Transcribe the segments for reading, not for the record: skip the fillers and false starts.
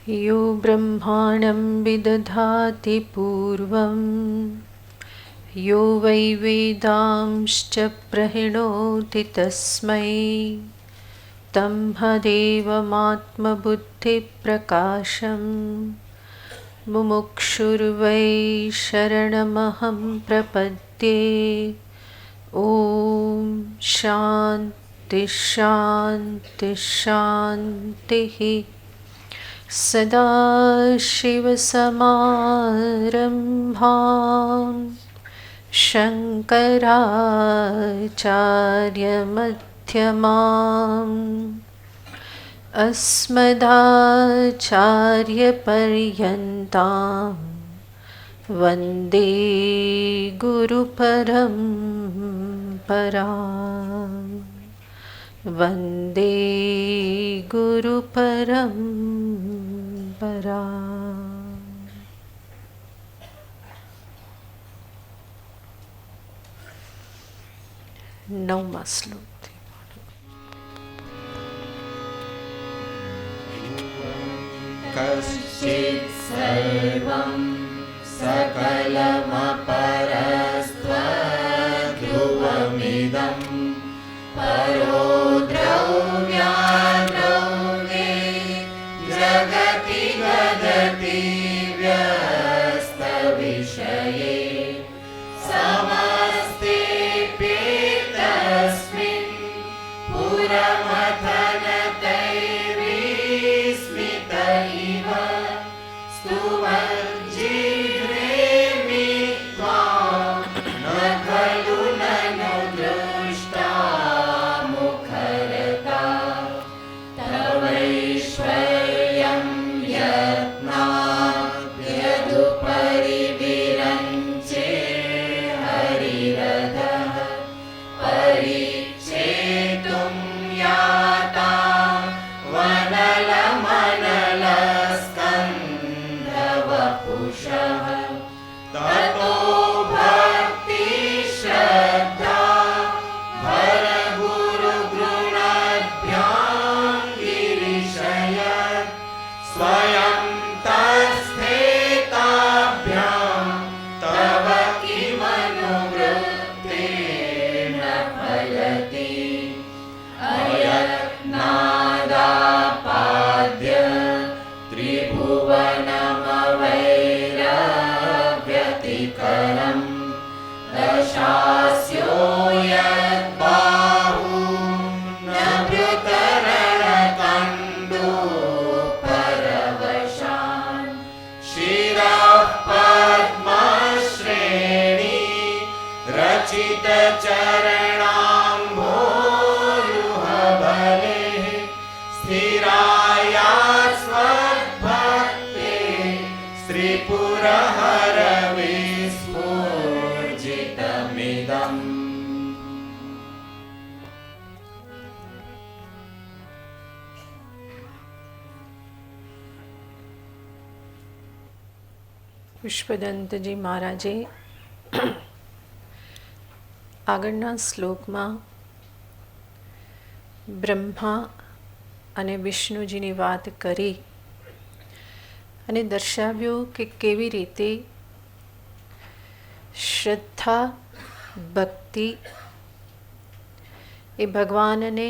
यो ब्रह्माणं विदधाति पूर्वं यो वै वेदांश्च प्रणोति तस्मै तम्हदेवमात्मबुद्धिप्रकाशं मुमुक्षुर्वै शरणमहं प्रपद्ये। ॐ शान्ति शान्ति शान्तिः। सदाशिवसमारम्भां शङ्कराचार्यमध्यमाम् अस्मदाचार्यपर्यन्तां वन्दे गुरुपरम्पराम्। वन्दे गुरुपरम्पराम्। नवमा श्लोक। कश्चित् सर्वं सकलमपरस्त्वध्रुवमिदं परो द्रव्याद्रव्ये जगति वदति व्यस्तविषये समस्तेऽप्येतस्मिन् पुरमथनतैर्विस्मित इव स्तुवज्जिह्वे विद्वान् न खलु ननु दृष्टा मुखरता तवैश्वर्यं यत्नाद्यदुपरि विरञ्चे हरिरधः परिच्छेतुं याता वनलमनलस्कन्धवपुषः ततो भक्तिश्रद्धा भरगुरुगृणाभ्यां गिरिशयत् स्वयं तस्थेताभ्यां तव किमनुवृत्तेन फलति अयत्नादापाद्य त्रिभुवनमवैरव्यतिकरं दशास्यो यद्बाहु न भृतरणकण्डूपरवशान् शिरः पद्मश्रेणी रचितचरणाम्भोरुहबले स्थिराया स्वद्भक्ते श्रीपुरहरविस्फूर्जितमिदम्। પુષ્પદંતજી મહારાજે આગળના શ્લોકમાં બ્રહ્મા અને વિષ્ણુજીની વાત કરી અને દર્શાવ્યું કે કેવી રીતે શ્રદ્ધા ભક્તિ એ ભગવાનને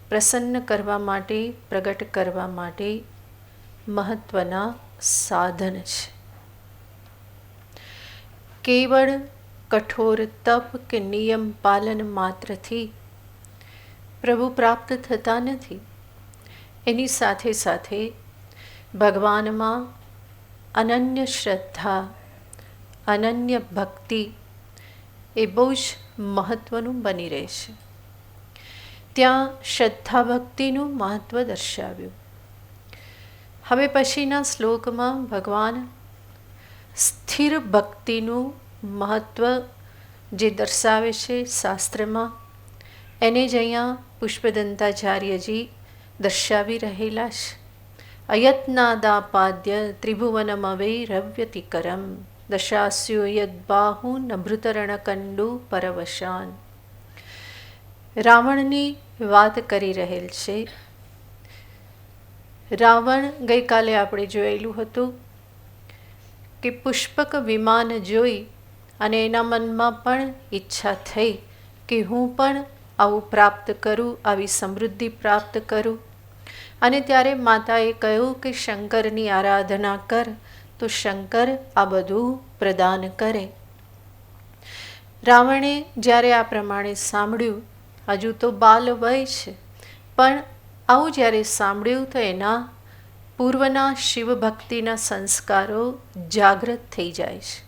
પ્રસન્ન કરવા માટે પ્રગટ કરવા માટે મહત્વના સાધન છે. કેવળ કઠોર તપ કે નિયમ પાલન માત્રથી પ્રભુ પ્રાપ્ત થતા નથી. એની સાથે સાથે ભગવાનમાં અનન્ય શ્રદ્ધા અનન્ય ભક્તિ એ બહુ જ મહત્વનું બની રહેશે. ત્યાં શ્રદ્ધા ભક્તિનું મહત્વ દર્શાવ્યું. હવે પછીના શ્લોકમાં ભગવાન સ્થિર ભક્તિનું મહત્વ જે દર્શાવે છે શાસ્ત્રમાં, એને જ અહીંયા પુષ્પદંતાચાર્યજી દર્શાવી રહેલા છે. અયત્નાદાપાદ્ય ત્રિભુવનમવૈરવ્યતિકરમ દશાસ્યો યદ્બાહુ નભૃતરણકંડુ પરવશાન. રાવણની વાત કરી રહેલ છે રાવણ ગઈકાલે આપણે જોયેલું હતું કે પુષ્પક વિમાન જોઈ અને એના મનમાં પણ ઈચ્છા થઈ કે હું પણ આવું પ્રાપ્ત કરું, આવી સમૃદ્ધિ પ્રાપ્ત કરું. અને ત્યારે માતાએ કહ્યું કે શંકરની આરાધના કર તો શંકર આ બધું પ્રદાન કરે. રાવણે જ્યારે આ પ્રમાણે સાંભળ્યું, હજુ તો બાલ વય છે, પણ આવું જ્યારે સાંભળ્યું તો એના પૂર્વના શિવભક્તિના સંસ્કારો જાગૃત થઈ જાય છે.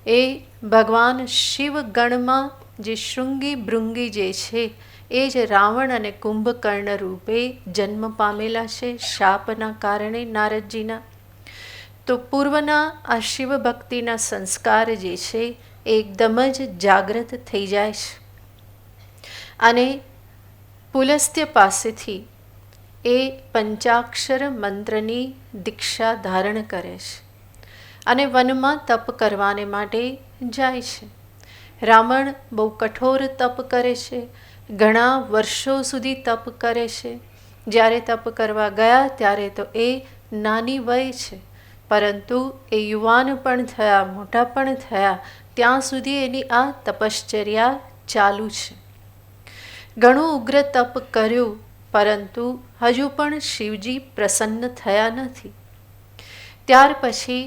એ ભગવાન શિવગણમાં જે શૃંગી ભૃંગી જે છે એ જ રાવણ અને કુંભકર્ણ રૂપે જન્મ પામેલા છે શાપના કારણે નારદજીના. તો પૂર્વના આ શિવભક્તિના સંસ્કાર જે છે એ એકદમ જ જાગૃત થઈ જાય છે. અને પુલસ્ત્ય પાસેથી એ પંચાક્ષર મંત્રની દીક્ષા ધારણ કરે છે અને વનમાં તપ કરવાને માટે જાય છે. રાવણ બહુ કઠોર તપ કરે છે, ઘણા વર્ષો સુધી તપ કરે છે. જ્યારે તપ કરવા ગયા ત્યારે તો એ નાની વય છે, પરંતુ એ યુવાન પણ થયા, મોટા પણ થયા, ત્યાં સુધી એની આ તપશ્ચર્યા ચાલુ છે. ઘણું ઉગ્ર તપ કર્યું, પરંતુ હજુ પણ શિવજી પ્રસન્ન થયા નથી. ત્યાર પછી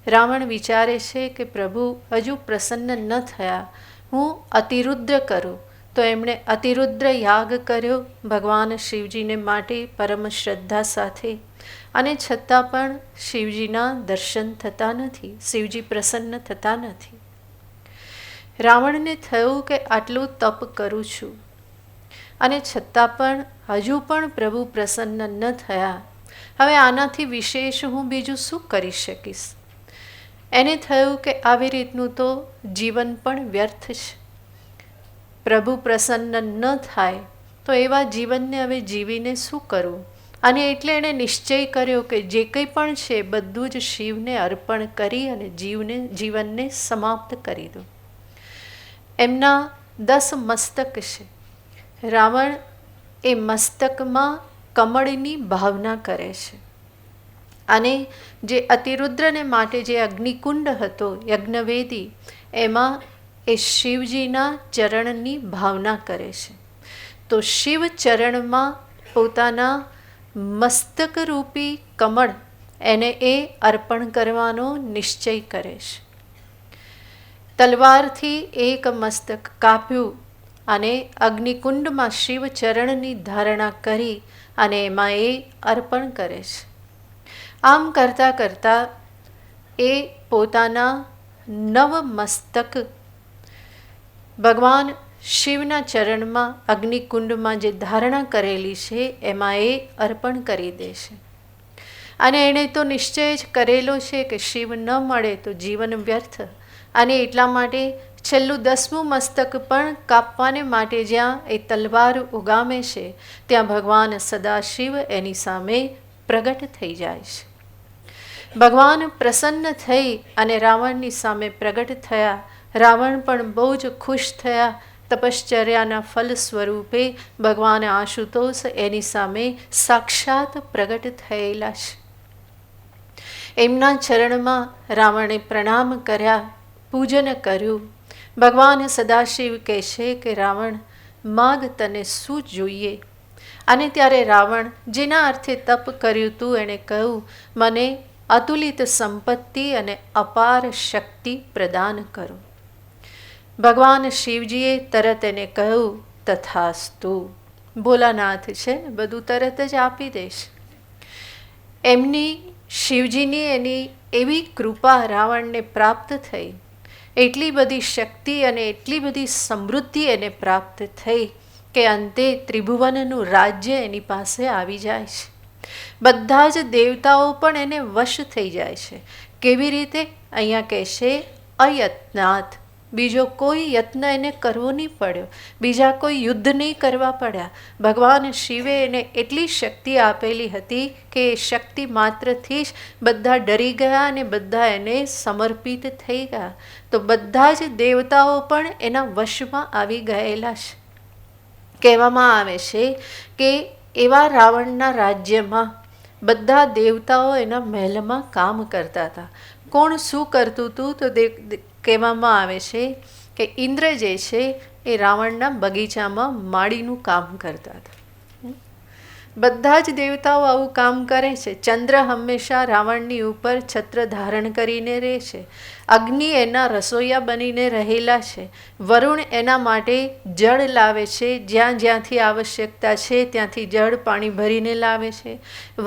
રાવણ વિચારે છે કે પ્રભુ હજુ પ્રસન્ન ન થયા, હું અતિરુદ્ર કરું. તો એમણે અતિરુદ્ર યાગ કર્યો ભગવાન શિવજીને માટે પરમ શ્રદ્ધા સાથે, અને છતાં પણ શિવજીના દર્શન થતા નથી, શિવજી પ્રસન્ન થતા નથી. રાવણને થયું કે આટલું તપ કરું છું અને છતાં પણ હજુ પણ પ્રભુ પ્રસન્ન ન થયા, હવે આનાથી વિશેષ હું બીજું શું કરી શકીશ. એને થયું કે આવી રીતનું તો જીવન પણ વ્યર્થ છે. પ્રભુ પ્રસન્ન ન થાય તો એવા જીવનને હવે જીવીને શું કરવું. અને એટલે એણે નિશ્ચય કર્યો કે જે કંઈ પણ છે બધું જ શિવને અર્પણ કરી અને જીવનને સમાપ્ત કરી દઉં. એમના 10 મસ્તક છે. રાવણ એ મસ્તકમાં કમળની ભાવના કરે છે અને જે અતિરુદ્રને માટે જે અગ્નિકુંડ હતો યજ્ઞવેદી, એમાં એ શિવજીના ચરણની ભાવના કરે છે. તો શિવ ચરણમાં પોતાના મસ્તકરૂપી કમળ એને એ અર્પણ કરવાનો નિશ્ચય કરે છે. તલવારથી એક મસ્તક કાપ્યું અને અગ્નિકુંડમાં શિવ ચરણની ધારણા કરી અને એમાં એ અર્પણ કરે છે. આમ કરતાં કરતાં એ પોતાના 9 મસ્તક ભગવાન શિવના ચરણમાં અગ્નિકુંડમાં જે ધારણા કરેલી છે એમાં એ અર્પણ કરી દે છે. અને એણે તો નિશ્ચય જ કરેલો છે કે શિવ ન મળે તો જીવન વ્યર્થ, અને એટલા માટે છેલ્લું 10મું મસ્તક પણ કાપવાને માટે જ્યાં એ તલવાર ઉગામે છે ત્યાં ભગવાન સદાશિવ એની સામે પ્રગટ થઈ જાય છે. ભગવાન પ્રસન્ન થઈ અને રાવણની સામે પ્રગટ થયા. રાવણ પણ બહુ જ ખુશ થયા. તપશ્ચર્યાના ફલ સ્વરૂપે ભગવાન આશુતોષ એની સામે સાક્ષાત પ્રગટ થયેલા છે. એમના ચરણમાં રાવણે પ્રણામ કર્યા, પૂજન કર્યું. ભગવાન સદાશિવ કહે છે કે રાવણ માગ, તને શું જોઈએ. અને ત્યારે રાવણ જેના અર્થે તપ કર્યું હતું એણે કહ્યું, મને અતુલિત સંપત્તિ અને અપાર શક્તિ પ્રદાન કરો. ભગવાન શિવજીએ તરત એને કહ્યું, તથાસ્તુ. ભોલાનાથ છે ને, બધું તરત જ આપી દેશ. એમની શિવજીની એની એવી કૃપા રાવણને પ્રાપ્ત થઈ, એટલી બધી શક્તિ અને એટલી બધી સમૃદ્ધિ એને પ્રાપ્ત થઈ કે અંતે ત્રિભુવનનું રાજ્ય એની પાસે આવી જાય છે. બધા જ દેવતાઓ પણ એને વશ થઈ જાય છે. કેવી રીતે? અહીંયા કહેશે અયત્નાથ. બીજો કોઈ યત્ન એને કરવો નહીં પડ્યો, બીજા કોઈ યુદ્ધ નહીં કરવા પડ્યા. ભગવાન શિવે એને એટલી શક્તિ આપેલી હતી કે એ શક્તિ માત્રથી જ બધા ડરી ગયા અને બધા એને સમર્પિત થઈ ગયા. તો બધા જ દેવતાઓ પણ એના વશમાં આવી ગયેલા છે. કહેવામાં આવે છે કે એવા રાવણના રાજ્યમાં બધા દેવતાઓ એના મહેલમાં કામ કરતા હતા. કોણ શું કરતું હતું તો કહેવામાં આવે છે કે ઇન્દ્ર જે છે એ રાવણના બગીચામાં માળીનું કામ કરતા હતા. બધા જ દેવતાઓ આવું કામ કરે છે. ચંદ્ર હંમેશા રાવણની ઉપર છત્ર ધારણ કરીને રહે છે. અગ્નિ એના રસોઈયા બનીને રહેલા છે. વરુણ એના માટે જળ લાવે છે, જ્યાં જ્યાંથી આવશ્યકતા છે ત્યાંથી જળ પાણી ભરીને લાવે છે.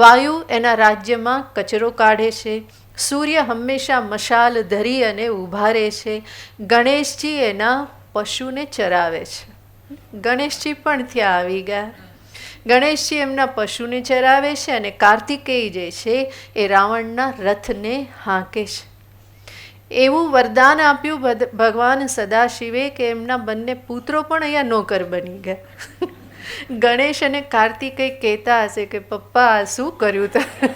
વાયુ એના રાજ્યમાં કચરો કાઢે છે. સૂર્ય હંમેશા મશાલ ધરી અને ઊભા રહે છે. ગણેશજી એના પશુને ચરાવે છે. ગણેશજી પણ ત્યાં આવી ગયા. ગણેશજી એમના પશુને ચરાવે છે અને કાર્તિકેય જે છે એ રાવણના રથને હાંકે છે. એવું વરદાન આપ્યું ભગવાન સદાશિવે કે એમના બંને પુત્રો પણ અહીંયા નોકર બની ગયા. ગણેશ અને કાર્તિકેય કહેતા હશે કે પપ્પા આ શું કર્યું તમે?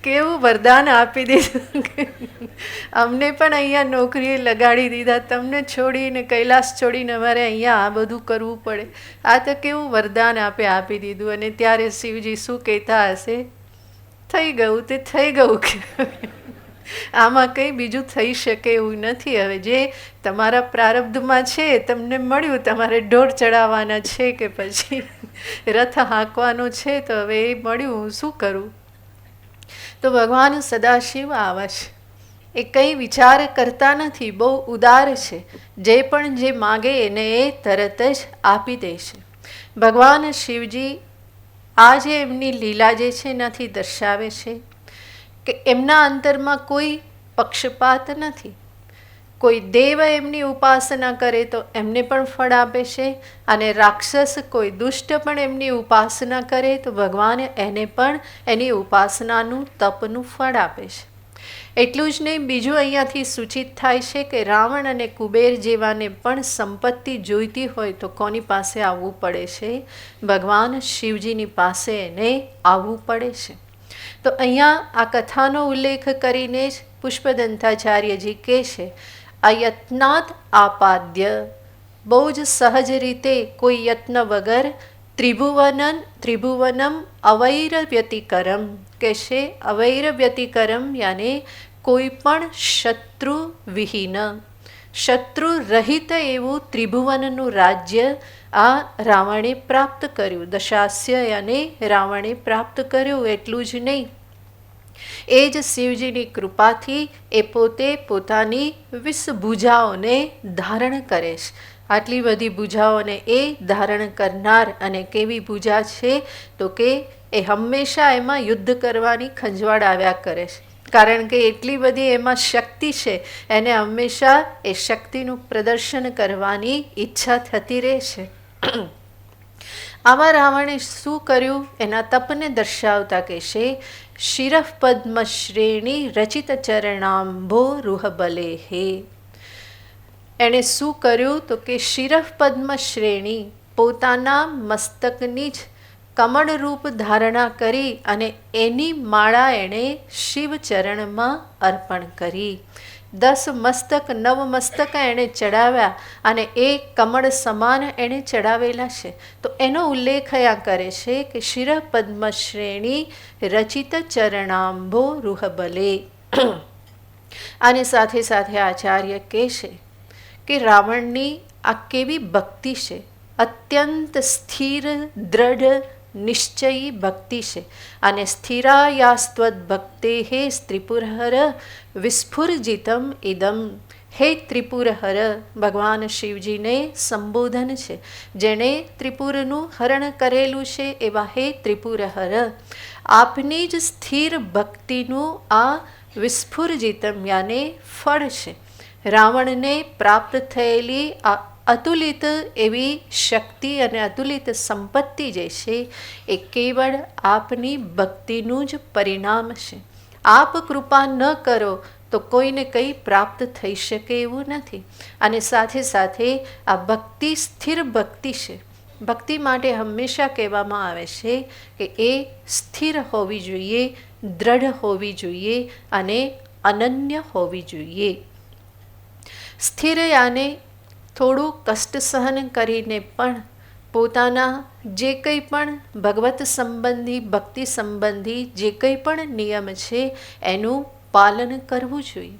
કેવું વરદાન આપી દીધું, અમને પણ અહીંયા નોકરીએ લગાડી દીધા, તમને છોડીને કૈલાસ છોડીને અમારે અહીંયા આ બધું કરવું પડે. આ તો કેવું વરદાન આપી દીધું. અને ત્યારે શિવજી શું કહેતા હશે? થઈ ગયું તે થઈ ગયું. આમાં કંઈ બીજું થઈ શકે એવું નથી. હવે જે તમારા પ્રારબ્ધમાં છે તમને મળ્યું, તમારે ઢોર ચડાવવાના છે કે પછી રથ હાંકવાનો છે, તો હવે એ મળ્યું, હું શું કરું? તો ભગવાન સદાશિવ આવા છે. એ કંઈ વિચાર કરતા નથી, બહુ ઉદાર છે. જે પણ જે માગે એને એ તરત જ આપી દે છે. ભગવાન શિવજી આ જે એમની લીલા જે છે એનાથી દર્શાવે છે કે એમના અંતરમાં કોઈ પક્ષપાત નથી. કોઈ દેવ એમની ઉપાસના કરે તો એમને પણ ફળ આપે છે, અને રાક્ષસ કોઈ દુષ્ટ પણ એમની ઉપાસના કરે તો ભગવાન એને પણ એની ઉપાસનાનું તપનું ફળ આપે છે. એટલું જ નહીં, બીજું અહીંયાથી સૂચિત થાય છે કે રાવણ અને કુબેર જેવાને પણ સંપત્તિ જોઈતી હોય તો કોની પાસે આવવું પડે છે? ભગવાન શિવજીની પાસે એને આવવું પડે છે. તો અહીંયા આ કથાનો ઉલ્લેખ કરીને જ પુષ્પદંતાચાર્યજી કહે છે, અયત્નાત આપાદ્ય, બહુ જ સહજ રીતે કોઈ યત્ન વગર ત્રિભુવનમ અવૈરવ્યતિકરમ, કે છે અવૈરવ્યતિકરમ યાને કોઈ પણ શત્રુ વિહીન, શત્રુ રહિત એવું ત્રિભુવનનું રાજ્ય આ રાવણે પ્રાપ્ત કર્યું. દશાસ્ય યાને રાવણે પ્રાપ્ત કર્યું. એટલું જ નહીં, એ જ શિવજીની કૃપાથી એ પોતે પોતાની 20 ભુજાઓને ધારણ કરે છે. આટલી બધી ભુજાઓને એ ધારણ કરનાર, અને કેવી ભુજા છે તો કે એ હંમેશા એમાં યુદ્ધ કરવાની ખંજવાળ આવ્યા કરે છે. કારણ કે એટલી બધી એમાં શક્તિ છે, એને હંમેશા એ શક્તિનું પ્રદર્શન કરવાની ઈચ્છા થતી રહે છે. આવા રાવણે શું કર્યું એના તપને દર્શાવતા કહેશે, શિરઃ પદ્મ શ્રેણી રચિત ચરણાંભો રૂહબલે હે. એણે શું કર્યું તો કે શિરઃ પદ્મ શ્રેણી, પોતાના મસ્તકની જ કમળરૂપ ધારણા કરી અને એની માળા એણે શિવચરણમાં અર્પણ કરી. 10 મસ્તક 9 મસ્તક એણે ચડાવ્યા અને એ કમળ સમાન એણે ચડાવેલા છે. તો એનો ઉલ્લેખ અહીંયા કરે છે કે શિરઃ પદ્મ શ્રેણી રચિત ચરણાંભો રૂહબલે. આની સાથે સાથે આચાર્ય કહે છે કે રાવણની આ કેવી ભક્તિ છે, અત્યંત સ્થિર દ્રઢ નિશ્ચયી ભક્તિ છે. અને સ્થિરાયાસ્ત્વદ ભક્તે હે ત્રિપુરહર વિસ્ફુરજિતમ ઇદમ. હે ત્રિપુરહર, ભગવાન શિવજીને સંબોધન છે. જેણે ત્રિપુરનું હરણ કરેલું છે એવા હે ત્રિપુરહર, આપની જ સ્થિર ભક્તિનું આ વિસ્ફુરજિતમ યાને ફળ છે. રાવણને પ્રાપ્ત થયેલી આ અતુલિત એવી શક્તિ અને અતુલિત સંપત્તિ જે છે એ કેવળ આપની ભક્તિનું જ પરિણામ છે. આપ કૃપા ન કરો તો કોઈને કંઈ પ્રાપ્ત થઈ શકે એવું નથી. અને સાથે સાથે આ ભક્તિ સ્થિર ભક્તિ છે. ભક્તિ માટે હંમેશા કહેવામાં આવે છે કે એ સ્થિર હોવી જોઈએ, દ્રઢ હોવી જોઈએ અને અનન્ય હોવી જોઈએ. સ્થિર યાને થોડું કષ્ટ સહન કરીને પણ પોતાના જે કંઈ પણ ભગવત સંબંધી ભક્તિ સંબંધી જે કંઈ પણ નિયમ છે એનું પાલન કરવું જોઈએ.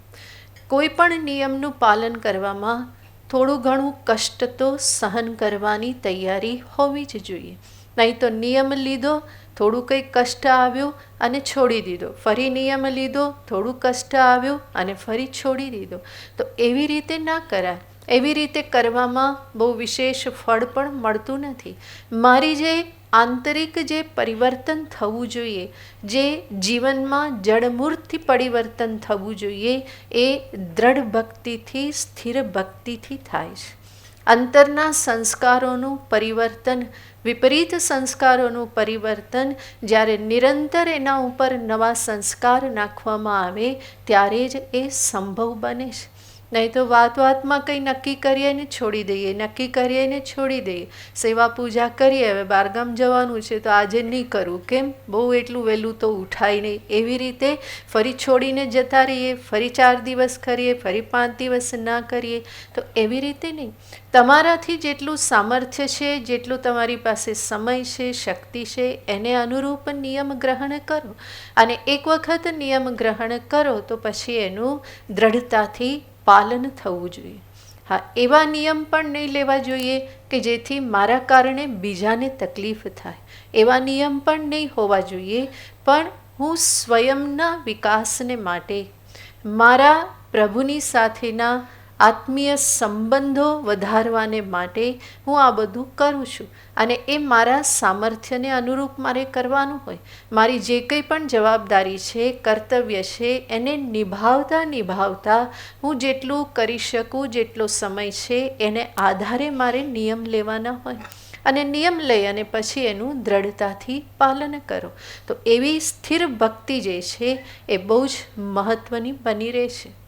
કોઈ પણ નિયમનું પાલન કરવામાં થોડું ઘણું કષ્ટ તો સહન કરવાની તૈયારી હોવી જ જોઈએ. નહીં તો નિયમ લીધો, થોડું કંઈ કષ્ટ આવ્યું અને છોડી દીધો, ફરી નિયમ લીધો, થોડું કષ્ટ આવ્યું અને ફરી છોડી દીધો. તો એવી રીતે ના કરાય. એવી રીતે કરવામાં બહુ વિશેષ ફળ પણ મળતું નથી. મારી જે આંતરિક જે પરિવર્તન થવું જોઈએ, જે જીવનમાં જડમૂળથી પરિવર્તન થવું જોઈએ, એ દ્રઢ ભક્તિથી, સ્થિર ભક્તિથી થાય છે. અંતરના સંસ્કારોનું પરિવર્તન, વિપરીત સંસ્કારોનું પરિવર્તન જ્યારે નિરંતર એના ઉપર નવા સંસ્કાર નાખવામાં આવે ત્યારે જ એ સંભવ બને છે. નહીં તો વાતમાં કંઈ નક્કી કરીએ ને છોડી દઈએ, નક્કી કરીએ ને છોડી દઈએ. સેવા પૂજા કરીએ, હવે બહારગામ જવાનું છે તો આજે નહીં કરવું, કેમ, બહુ એટલું વહેલું તો ઉઠાય નહીં, એવી રીતે ફરી છોડીને જતા રહીએ, ફરી 4 દિવસ કરીએ, ફરી 5 દિવસ ના કરીએ. તો એવી રીતે નહીં. તમારાથી જેટલું સામર્થ્ય છે, જેટલું તમારી પાસે સમય છે, શક્તિ છે, એને અનુરૂપ નિયમ ગ્રહણ કરો. અને એક વખત નિયમ ગ્રહણ કરો તો પછી એનું દ્રઢતાથી પાલન થવું જોઈએ. હા, એવા નિયમ પણ નહીં લેવા જોઈએ કે જેથી મારા કારણે બીજાને તકલીફ થાય. એવા નિયમ પણ નહીં હોવા જોઈએ. પણ હું સ્વયંના વિકાસને માટે, મારા પ્રભુની સાથેના આત્મીય સંબંધો વધારવાને માટે હું આ બધું કરું છું. અને એ મારા સામર્થ્યને અનુરૂપ મારે કરવાનું હોય. મારી જે કંઈ પણ જવાબદારી છે, કર્તવ્ય છે, એને નિભાવતા હું જેટલું કરી શકું, જેટલો સમય છે, એને આધારે મારે નિયમ લેવાના હોય. અને નિયમ લઈ અને પછી એનું દ્રઢતાથી પાલન કરો. તો એવી સ્થિર ભક્તિ જે છે એ બહુ જ મહત્ત્વની બની રહે છે.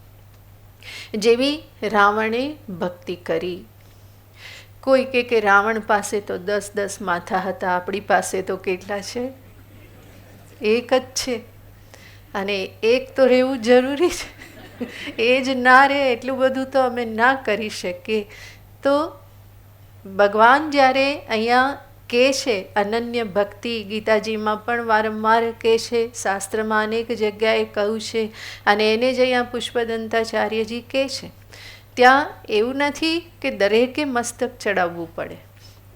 જેવી રાવણે ભક્તિ કરી. કોઈ કે રાવણ પાસે તો 10 માથા હતા, આપણી પાસે તો કેટલા છે? એક જ છે. અને એક તો રહેવું જરૂરી છે. એ જ ના રહે એટલું બધું તો અમે ના કરી શકીએ. તો ભગવાન જ્યારે અહીંયા કહે છે અનન્ય ભક્તિ, ગીતાજીમાં પણ વારંવાર કહે છે, શાસ્ત્રમાં અનેક જગ્યાએ કહ્યું છે, અને એને જ અહીંયા પુષ્પદંતાચાર્યજી કહે છે. ત્યાં એવું નથી કે દરેકે મસ્તક ચડાવવું પડે,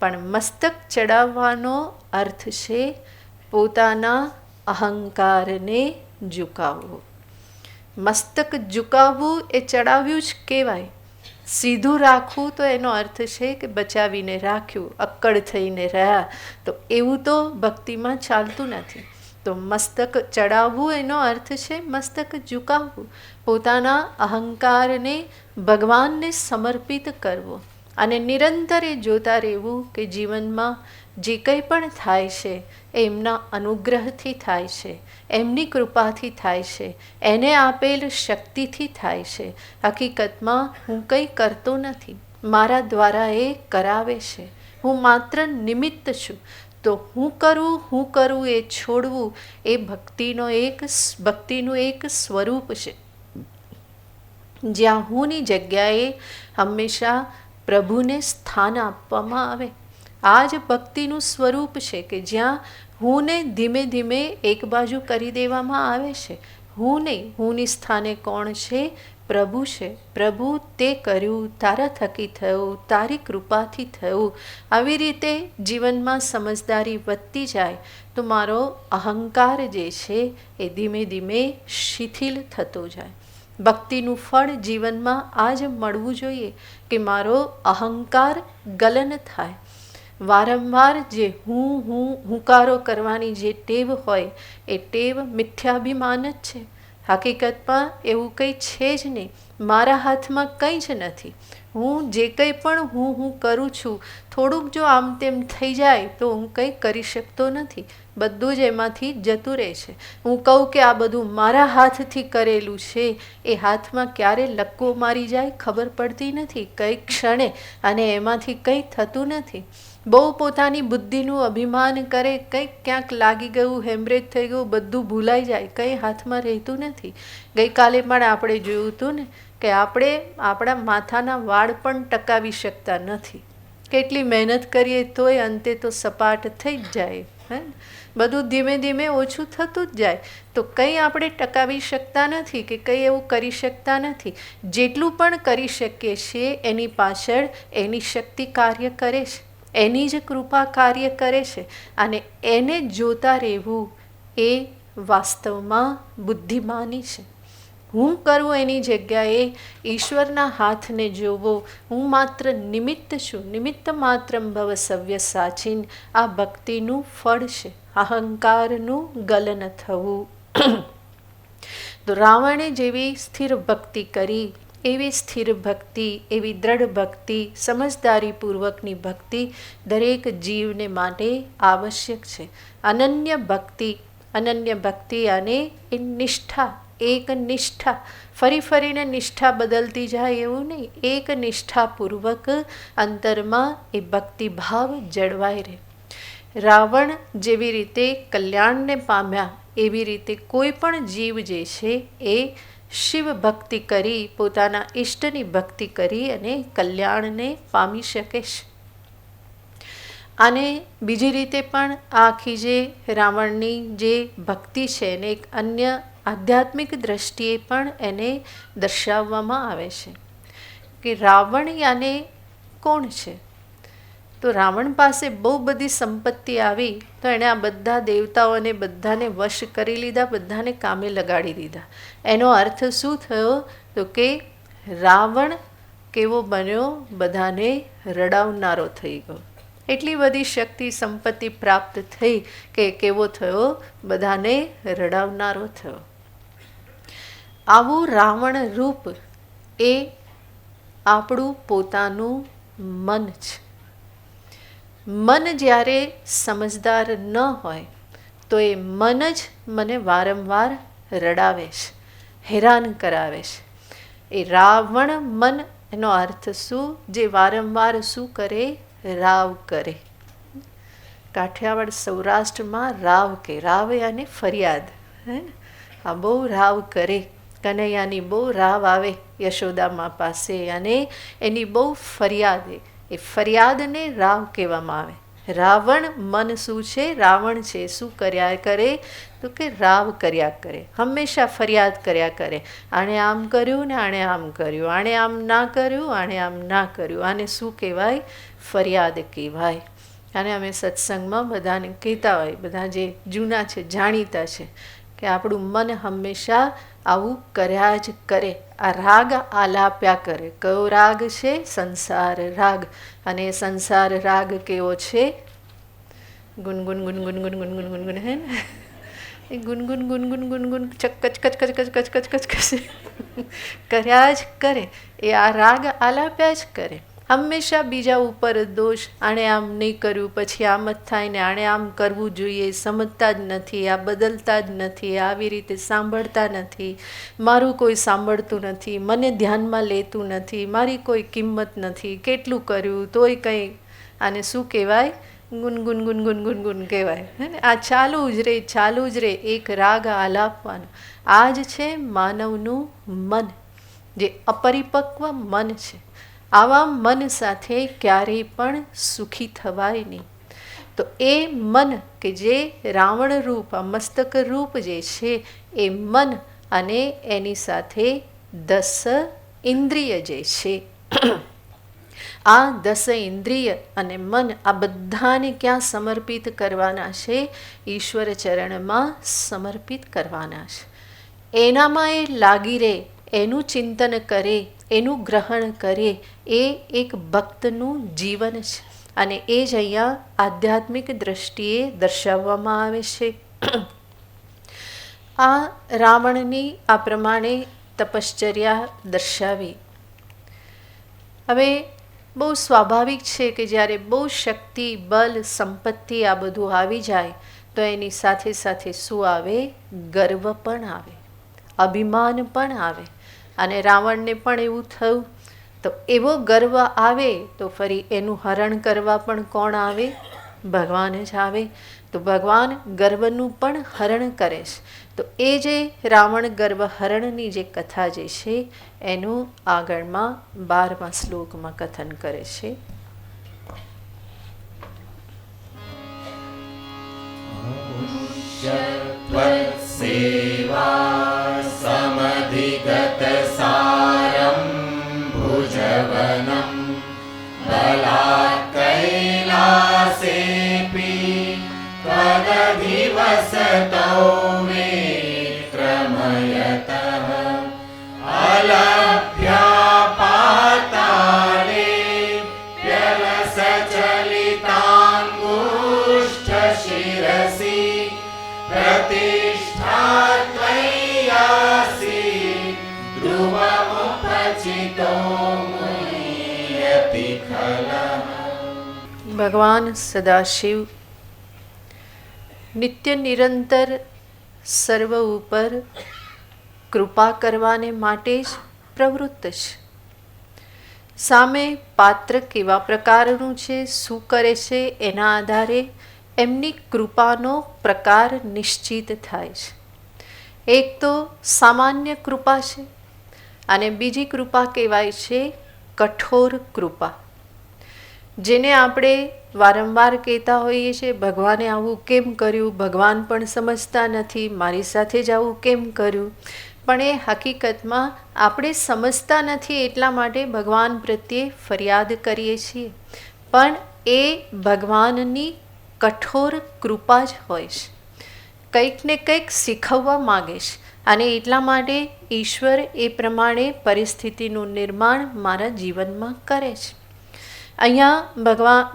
પણ મસ્તક ચડાવવાનો અર્થ છે પોતાના અહંકારને ઝુકાવવો. મસ્તક ઝુકાવવું એ ચડાવ્યું જ કહેવાય. સીધું રાખવું તો એનો અર્થ છે કે બચાવીને રાખ્યું, અક્કડ થઈને રહ્યા. તો એવું તો ભક્તિમાં ચાલતું નથી. તો મસ્તક ચડાવવું એનો અર્થ છે મસ્તક ઝુકાવવું, પોતાના અહંકારને ભગવાનને સમર્પિત કરવો. અને નિરંતર એ જોતા રહેવું કે જીવનમાં જે કંઈ પણ થાય છે એ એમના અનુગ્રહથી થાય છે, એમની કૃપાથી થાય છે, એને આપેલ શક્તિથી થાય છે. હકીકતમાં હું કંઈ કરતો નથી, મારા દ્વારા એ કરાવે છે. હું માત્ર નિમિત્ત છું. તો હું કરું એ છોડવું એ ભક્તિનું એક સ્વરૂપ છે. જ્યાં હુંની જગ્યાએ હંમેશા પ્રભુને સ્થાન આપવામાં આવે. આ જ ભક્તિનું સ્વરૂપ છે કે જ્યાં હુંને ધીમે ધીમે એક બાજુ કરી દેવામાં આવે છે. હું નહીં, હુંની સ્થાને કોણ છે? પ્રભુ છે. પ્રભુ તે કર્યું, તારા થકી થયું, તારી કૃપાથી થયું. આવી રીતે જીવનમાં સમજદારી વધતી જાય તો મારો અહંકાર જે છે એ ધીમે ધીમે શિથિલ થતો જાય. ભક્તિનું ફળ જીવનમાં આ જ મળવું જોઈએ કે મારો અહંકાર ગલન થાય. વારંવાર જે હુંકારો કરવાની જે ટેવ હોય એ ટેવ મિથ્યાભિમાન જ છે. હકીકતમાં એવું કંઈ છે જ નહીં. મારા હાથમાં કંઈ જ નથી. હું જે કંઈ પણ હું કરું છું, થોડુંક જો આમ તેમ થઈ જાય તો હું કંઈ કરી શકતો નથી. બધું જ એમાંથી જતું રહે છે. હું કહું કે આ બધું મારા હાથથી કરેલું છે, એ હાથમાં ક્યારે લક્કો મારી જાય ખબર પડતી નથી, કઈ ક્ષણે, અને એમાંથી કંઈ થતું નથી. બહુ પોતાની બુદ્ધિનું અભિમાન કરે, કંઈક ક્યાંક લાગી ગયું, હેમરેજ થઈ ગયું, બધું ભૂલાઈ જાય, કંઈ હાથમાં રહેતું નથી. ગઈકાલે પણ આપણે જોયું હતું ને કે આપણે આપણા માથાના વાળ પણ ટકાવી શકતા નથી. કેટલી મહેનત કરીએ તોય અંતે તો સપાટ થઈ જ જાય, હે, બધું ધીમે ધીમે ઓછું થતું જ જાય. તો કંઈ આપણે ટકાવી શકતા નથી કે કંઈ એવું કરી શકતા નથી. જેટલું પણ કરી શકીએ છીએ એની પાછળ એની શક્તિ કાર્ય કરે છે, એની જ કૃપા કાર્ય કરે છે. અને એને જોતા રહેવું એ વાસ્તવમાં બુદ્ધિમાની છે. હું કરું એની જગ્યાએ ઈશ્વરના હાથને જોવો, હું માત્ર નિમિત્ત છું, નિમિત્ત માત્રમ ભવ સવ્ય સાચીન. આ ભક્તિનું ફળ છે, અહંકારનું ગલન થવું. તો રાવણે જેવી સ્થિર ભક્તિ કરી એવી સ્થિર ભક્તિ, એવી દ્રઢ ભક્તિ, સમજદારીપૂર્વકની ભક્તિ દરેક જીવને માટે આવશ્યક છે. અનન્ય ભક્તિ, અનન્ય ભક્તિ અને એ નિષ્ઠા, એક નિષ્ઠા, ફરી ફરીને નિષ્ઠા બદલતી જાય એવું નહીં, એક નિષ્ઠાપૂર્વક અંતરમાં એ ભક્તિભાવ જળવાઈ રહે. રાવણ જેવી રીતે કલ્યાણને પામ્યા એવી રીતે કોઈ પણ જીવ જે છે એ શિવ ભક્તિ કરી, પોતાના ઈષ્ટની ભક્તિ કરી અને કલ્યાણને પામી શકે છે. અને બીજી રીતે પણ આખી જે રાવણની જે ભક્તિ છે એને એક અન્ય આધ્યાત્મિક દ્રષ્ટિએ પણ એને દર્શાવવામાં આવે છે કે રાવણ યાને કોણ છે? તો રાવણ પાસે બહુ બધી સંપત્તિ આવી તો એણે આ બધા દેવતાઓને બધાને વશ કરી લીધા, બધાને કામે લગાડી દીધા. એનો અર્થ શું થયો? તો કે રાવણ કેવો બન્યો? બધાને રડાવનારો થઈ ગયો. એટલી બધી શક્તિ સંપત્તિ પ્રાપ્ત થઈ કે કેવો થયો? બધાને રડાવનારો થયો. આવું રાવણ રૂપ એ આપણું પોતાનું મન છે. મન જ્યારે સમજદાર ન હોય તો એ મન જ મને વારંવાર રડાવે છે, હેરાન કરાવે છે. એ રાવણ મન એનો અર્થ શું? જે વારંવાર શું કરે? રાવ કરે. કાઠિયાવાડ સૌરાષ્ટ્રમાં રાવ કે, રાવ યાને ફરિયાદ, હે, આ બહુ રાવ કરે. કનૈયાની બહુ રાવ આવે યશોદામા પાસે અને એની બહુ ફરિયાદ. એ ફરિયાદને રાવ કહેવામાં આવે. રાવણ મન શું છે? રાવણ છે શું કર્યા કરે? તો કે રાવ કર્યા કરે, હંમેશા ફરિયાદ કર્યા કરે. આણે આમ કર્યું ને આણે આમ કર્યું, આણે આમ ના કર્યું, આણે આમ ના કર્યું. આને શું કહેવાય? ફરિયાદ કહેવાય. અને અમે સત્સંગમાં બધાને કહેતા હોય, બધા જે જૂના છે, જાણીતા છે, કે આપણું મન હંમેશા આવું કર્યા જ કરે. આ રાગ આલાપ્યા કરે. કયો રાગ છે? સંસાર રાગ. અને સંસાર રાગ કેવો છે? ગુનગુન ગુનગુન ગુનગુન ગુનગુન, હે ને? એ ગુનગુન ગુનગુન ગુનગુન ચકચ કચ કચ કચ કચ કચ કચ કચ કર્યા જ કરે. એ આ રાગ આલાપ્યા જ કરે. હંમેશા બીજા ઉપર દોષ, આણે આમ નહીં કર્યું પછી આમ જ થાય ને, આણે આમ કરવું જોઈએ, સમજતા જ નથી, આ બદલતા જ નથી, આવી રીતે સાંભળતા નથી, મારું કોઈ સાંભળતું નથી, મને ધ્યાનમાં લેતું નથી, મારી કોઈ કિંમત નથી, કેટલું કર્યું તોય કંઈ. આને શું કહેવાય? ગુનગુન ગુનગુન ગુનગુન કહેવાય. હે ને? આ ચાલુ જ રહે, ચાલુ જ રહે, એક રાગ આલાપવાનો. આ જ છે માનવનું મન, જે અપરિપક્વ મન છે. આવા મન સાથે ક્યારેય પણ સુખી થવાય નહીં. તો એ મન કે જે રાવણ રૂપ, આ મસ્તક રૂપ જે છે, એ મન અને એની સાથે 10 ઇન્દ્રિય જે છે, આ 10 ઇન્દ્રિય અને મન આ બધાને ક્યાં સમર્પિત કરવાના છે? ઈશ્વર ચરણમાં સમર્પિત કરવાના છે. એનામાં એ લાગી રહે, એનું ચિંતન કરે, એનું ગ્રહણ કરે. એ એક ભક્તનું જીવન છે. અને એ જ અહીંયા આધ્યાત્મિક દ્રષ્ટિએ દર્શાવવામાં આવે છે. આ રાવણની આ પ્રમાણે તપશ્ચર્યા દર્શાવી. હવે બહુ સ્વાભાવિક છે કે જ્યારે બહુ શક્તિ, બલ, સંપત્તિ આ બધું આવી જાય તો એની સાથે સાથે શું આવે? ગર્વ પણ આવે, અભિમાન પણ આવે. અને રાવણને પણ એવું થયું. તો એવો ગર્વ આવે તો ફરી એનું હરણ કરવા પણ કોણ આવે? ભગવાન જ આવે. તો ભગવાન ગર્વનું પણ હરણ કરે છે. તો એ જે રાવણ ગર્વ હરણની જે કથા જે છે એનું આગળમાં 12મા શ્લોકમાં કથન કરે છે. ततो विक्रमयतः अलभ्या पाताले प्यलसचलिताङ्गुष्ठशिरसि प्रतिष्ठा त्वय्यासि ध्रुवमुपचितो मुह्यति खलः। ભગવાન સદાશિવ નિત્ય નિરંતર સર્વ ઉપર કૃપા કરવાને માટે જ પ્રવૃત્ત છે. સામે પાત્ર કેવા પ્રકારનું છે, શું કરે છે, એના આધારે એમની કૃપાનો પ્રકાર નિશ્ચિત થાય છે. એક તો સામાન્ય કૃપા છે અને બીજી કૃપા કહેવાય છે કઠોર કૃપા, જેને આપણે વારંવાર કહેતા હોઈએ છીએ, ભગવાને આવું કેમ કર્યું, ભગવાન પણ સમજતા નથી, મારી સાથે જ આવું કેમ કર્યું. પણ એ હકીકતમાં આપણે સમજતા નથી, એટલા માટે ભગવાન પ્રત્યે ફરિયાદ કરીએ છીએ. પણ એ ભગવાનની કઠોર કૃપા જ હોય છે, કંઈક ને કંઈક શીખવવા માગે છે અને એટલા માટે ઈશ્વર એ પ્રમાણે પરિસ્થિતિનું નિર્માણ મારા જીવનમાં કરે છે. અહીંયા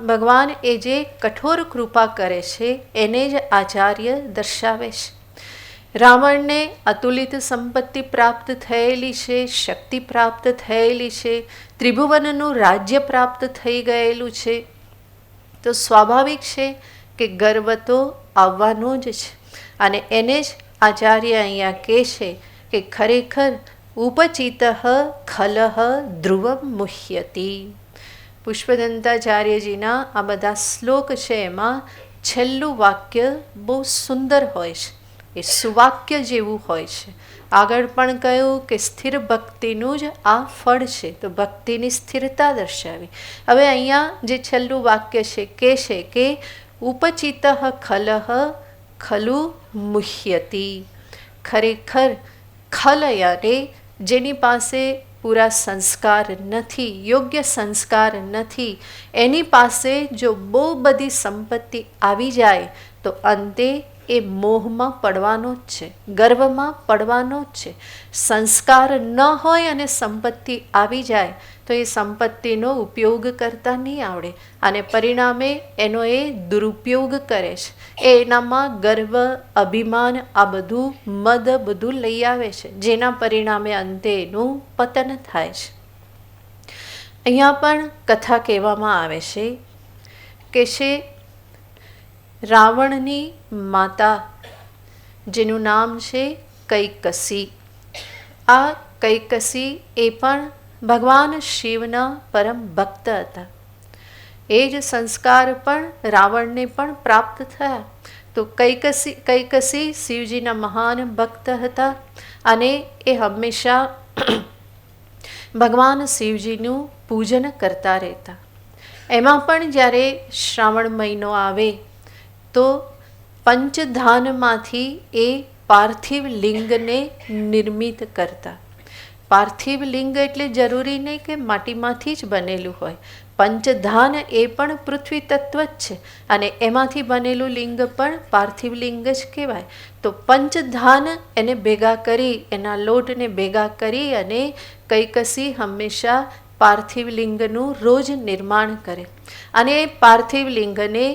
ભગવાન એ જે કઠોર કૃપા કરે છે એને જ આચાર્ય દર્શાવે છે. રાવણને અતુલિત સંપત્તિ પ્રાપ્ત થયેલી છે, શક્તિ પ્રાપ્ત થયેલી છે, ત્રિભુવનનું રાજ્ય પ્રાપ્ત થઈ ગયેલું છે, તો સ્વાભાવિક છે કે ગર્વ તો આવવાનો જ છે. અને એને જ આચાર્ય અહીંયા કહે છે કે ખરેખર ઉપચિત ખલહ ધ્રુવમ મુહ્યતિ. પુષ્પદંતાચાર્યજીના આ બધા શ્લોક છે, એમાં છેલ્લું વાક્ય બહુ સુંદર હોય છે, એ સુવાક્ય જેવું હોય છે. આગળ પણ કહ્યું કે સ્થિર ભક્તિનું જ આ ફળ છે, તો ભક્તિની સ્થિરતા દર્શાવી. હવે અહીંયા જે છેલ્લું વાક્ય છે કે ઉપચિત ખલહ ખલુ મુહ્યતિ. ખરેખર ખલ યાને જેની પાસે પૂરા સંસ્કાર નથી, યોગ્ય સંસ્કાર નથી, એની પાસે જો બહુ બધી સંપત્તિ આવી જાય તો અંતે એ મોહમાં પડવાનો જ છે, ગર્વમાં પડવાનો જ છે. સંસ્કાર ન હોય અને સંપત્તિ આવી જાય તો એ સંપત્તિનો ઉપયોગ કરતા નહીં આવડે અને પરિણામે એનો એ દુરુપયોગ કરે છે. એનામાં ગર્વ, અભિમાન, આ બધું મદ બધું લઈ આવે છે, જેના પરિણામે અંતે એનું પતન થાય છે. અહીંયા પણ કથા કહેવામાં આવે છે કે રાવણની માતા, જેનું નામ છે કૈકસી. આ કૈકસી એ પણ ભગવાન શિવના પરમ ભક્ત હતા. એ જ સંસ્કાર પણ રાવણને પણ પ્રાપ્ત થયા. તો કૈકસી શિવજીના મહાન ભક્ત હતા અને એ હંમેશા ભગવાન શિવજીનું પૂજન કરતા રહેતા. એમાં પણ જ્યારે શ્રાવણ મહિનો આવે તો પંચધાનમાંથી એ પાર્થિવ લિંગને નિર્મિત કરતા. પાર્થિવ લિંગ એટલે જરૂરી નહીં કે માટીમાંથી જ બનેલું હોય. પંચધાન એ પણ પૃથ્વી તત્વ જ છે અને એમાંથી બનેલું લિંગ પણ પાર્થિવ લિંગ જ કહેવાય. તો પંચધાન એને ભેગા કરી, એના લોટને ભેગા કરી અને કૈકસી હંમેશા પાર્થિવ લિંગનું રોજ નિર્માણ કરે અને એ પાર્થિવ લિંગને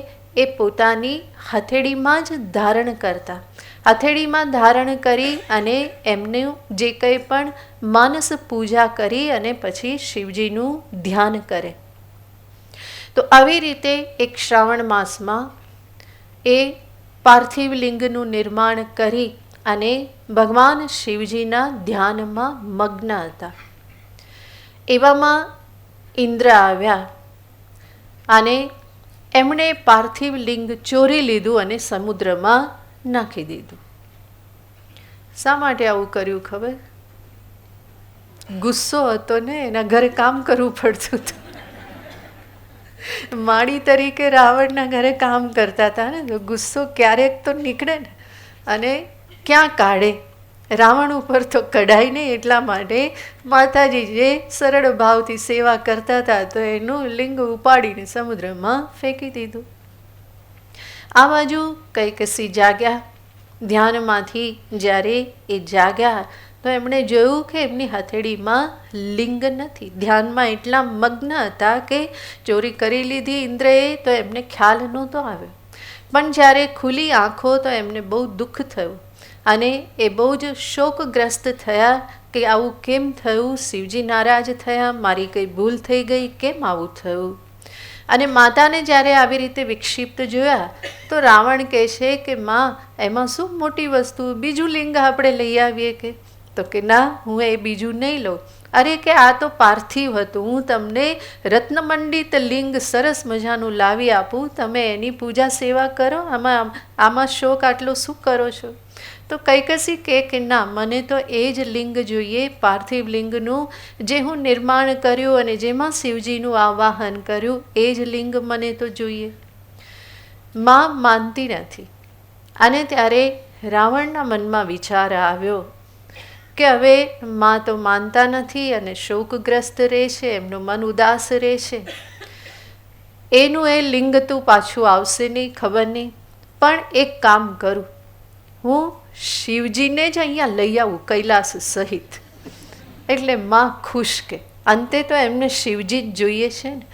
એ પોતાની હથેળીમાં જ ધારણ કરતા. હથેળીમાં ધારણ કરી અને એમનું જે કંઈ પણ માનસ પૂજા કરી અને પછી શિવજીનું ધ્યાન કરે. તો આવી રીતે એક શ્રાવણ માસમાં એ પાર્થિવ લિંગનું નિર્માણ કરી અને ભગવાન શિવજીના ધ્યાનમાં મગ્ન હતા. એવામાં ઇન્દ્ર આવ્યા અને એમણે પાર્થિવ લિંગ ચોરી લીધું અને સમુદ્રમાં નાખી દીધું. શા માટે આવું કર્યું ખબર? ગુસ્સો હતો ને, એના ઘરે કામ કરવું પડતું હતું. માળી તરીકે રાવણના ઘરે કામ કરતા હતા ને, તો ગુસ્સો ક્યારેક તો નીકળે ને, અને ક્યાં કાઢે? રાવણ ઉપર તો કઢાય નહીં. એટલા માટે માતાજી જે સરળ ભાવથી સેવા કરતા હતા તો એનું લિંગ ઉપાડીને સમુદ્રમાં ફેંકી દીધું. આ બાજુ કૈકસી જાગ્યા, ધ્યાનમાંથી જ્યારે એ જાગ્યા તો એમણે જોયું કે એમની હથેળીમાં લિંગ નથી. ધ્યાનમાં એટલા મગ્ન હતા કે ચોરી કરી લીધી ઇન્દ્રએ તો એમને ખ્યાલ નહોતો આવ્યો. પણ જ્યારે ખુલી આંખો તો એમને બહુ દુઃખ થયું અને એ બહુ જ શોકગ્રસ્ત થયા કે આવું કેમ થયું, શિવજી નારાજ થયા, મારી કંઈ ભૂલ થઈ ગઈ, કેમ આવું થયું. અને માતાને જ્યારે આવી રીતે વિક્ષિપ્ત જોયા તો રાવણ કહે છે કે માં એમાં શું મોટી વસ્તુ, બીજું લિંગ આપણે લઈ આવીએ કે. તો કે ના, હું એ બીજું નહીં લઉં. અરે કે આ તો પાર્થિવ હતું, હું તમને રત્નમંડિત લિંગ સરસ મજાનું લાવી આપું, તમે એની પૂજા સેવા કરો, આમાં શોક આટલો શું કરો છો. તો કૈકસી કે ના, મને તો એ જ લિંગ જોઈએ, પાર્થિવ લિંગનું જે હું નિર્માણ કર્યું અને જેમાં શિવજીનું આવાહન કર્યું એ જ લિંગ મને તો જોઈએ. માં માનતી નથી. અને ત્યારે રાવણના મનમાં વિચાર આવ્યો કે હવે માં તો માનતા નથી અને શોકગ્રસ્ત રહે છે, એમનું મન ઉદાસ રહે છે, એનું એ લિંગ તું પાછું આવશે નહીં, ખબર નહીં. પણ એક કામ કરું, હું શિવજીને જ અહીંયા લઈ આવું કૈલાસ સહિત. એટલે માં ખુશ કે અંતે તો એમને શિવજી જ જોઈએ છે ને.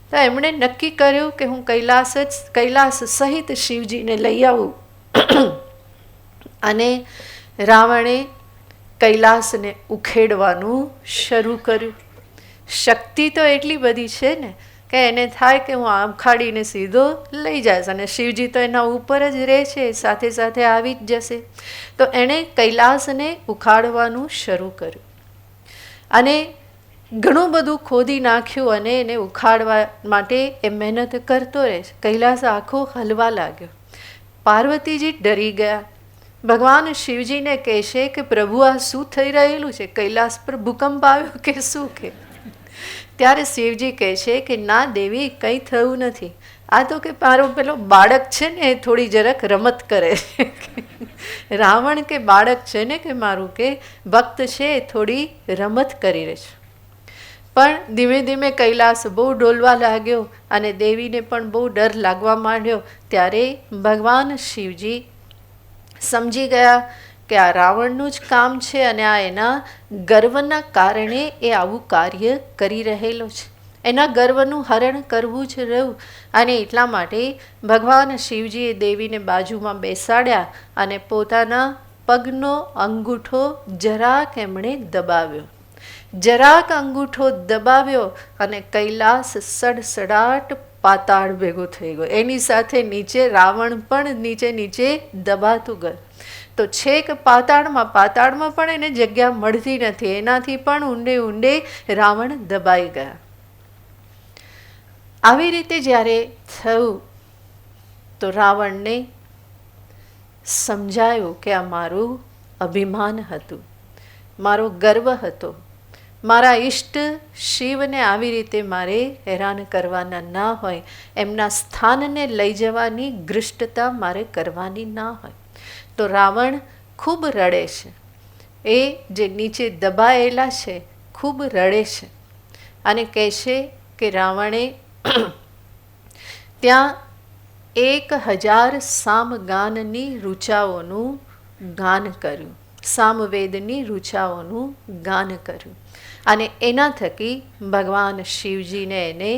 તો એમણે નક્કી કર્યું કે હું કૈલાસ સહિત શિવજીને લઈ આવું. અને રાવણે કૈલાસને ઉખેડવાનું શરૂ કર્યું. શક્તિ તો એટલી બધી છે ને કે એને થાય કે હું આમ ખાડીને સીધો લઈ જઈશ અને શિવજી તો એના ઉપર જ રહે છે, સાથે સાથે આવી જ જશે. તો એણે કૈલાસને ઉખાડવાનું શરૂ કર્યું અને ઘણું બધું ખોદી નાખ્યું અને એને ઉખાડવા માટે એ મહેનત કરતો રહે. કૈલાસ આખો હલવા લાગ્યો. પાર્વતીજી ડરી ગયા. ભગવાન શિવજીને કહેશે કે પ્રભુ આ શું થઈ રહેલું છે, કૈલાસ પર ભૂકંપ આવ્યો કે શું કે. ત્યારે શિવજી કહે છે કે ના દેવી, કંઈ થયું નથી, આ તો કે મારો પેલો બાળક છે ને એ થોડી જરાક રમત કરે છે. રાવણ કે બાળક છે ને કે મારું કે ભક્ત છે એ થોડી રમત કરી રહે છે. પણ ધીમે ધીમે કૈલાસ બહુ ડોલવા લાગ્યો અને દેવીને પણ બહુ ડર લાગવા માંડ્યો. ત્યારે ભગવાન શિવજી સમજી ગયા કે આ રાવણનું જ કામ છે અને આ એના ગર્વના કારણે એ આવું કાર્ય કરી રહેલો છે. એના ગર્વનું હરણ કરવું જ રહ્યું. અને એટલા માટે ભગવાન શિવજીએ દેવીને બાજુમાં બેસાડ્યા અને પોતાના પગનો અંગૂઠો જરાક એમણે દબાવ્યો. જરાક અંગૂઠો દબાવ્યો અને કૈલાસ સડસડાટ પાતાળ ભેગો થઈ ગયો. એની સાથે નીચે રાવણ પણ નીચે દબાતું ગયું. તો છેક પાતાળમાં પણ એને જગ્યા મળતી નથી. એનાથી પણ ઊંડે રાવણ દબાઈ ગયા. આવી રીતે જ્યારે થયું તો રાવણને સમજાયું કે આ મારું અભિમાન હતું, મારો ગર્વ હતો. મારા ઈષ્ટ શિવને આવી રીતે મારે હેરાન કરવાના ના હોય, એમના સ્થાનને લઈ જવાની ગૃષ્ટતા મારે કરવાની ના હોય. તો રાવણ ખૂબ રડે છે. એ જે નીચે દબાયેલા છે ખૂબ રડે છે અને કહે છે કે રાવણે ત્યાં 1000 સામગાનની ઋચાઓનું ગાન કર્યું, સામવેદની ઋચાઓનું ગાન કર્યું. અને એના થકી ભગવાન શિવજીને એને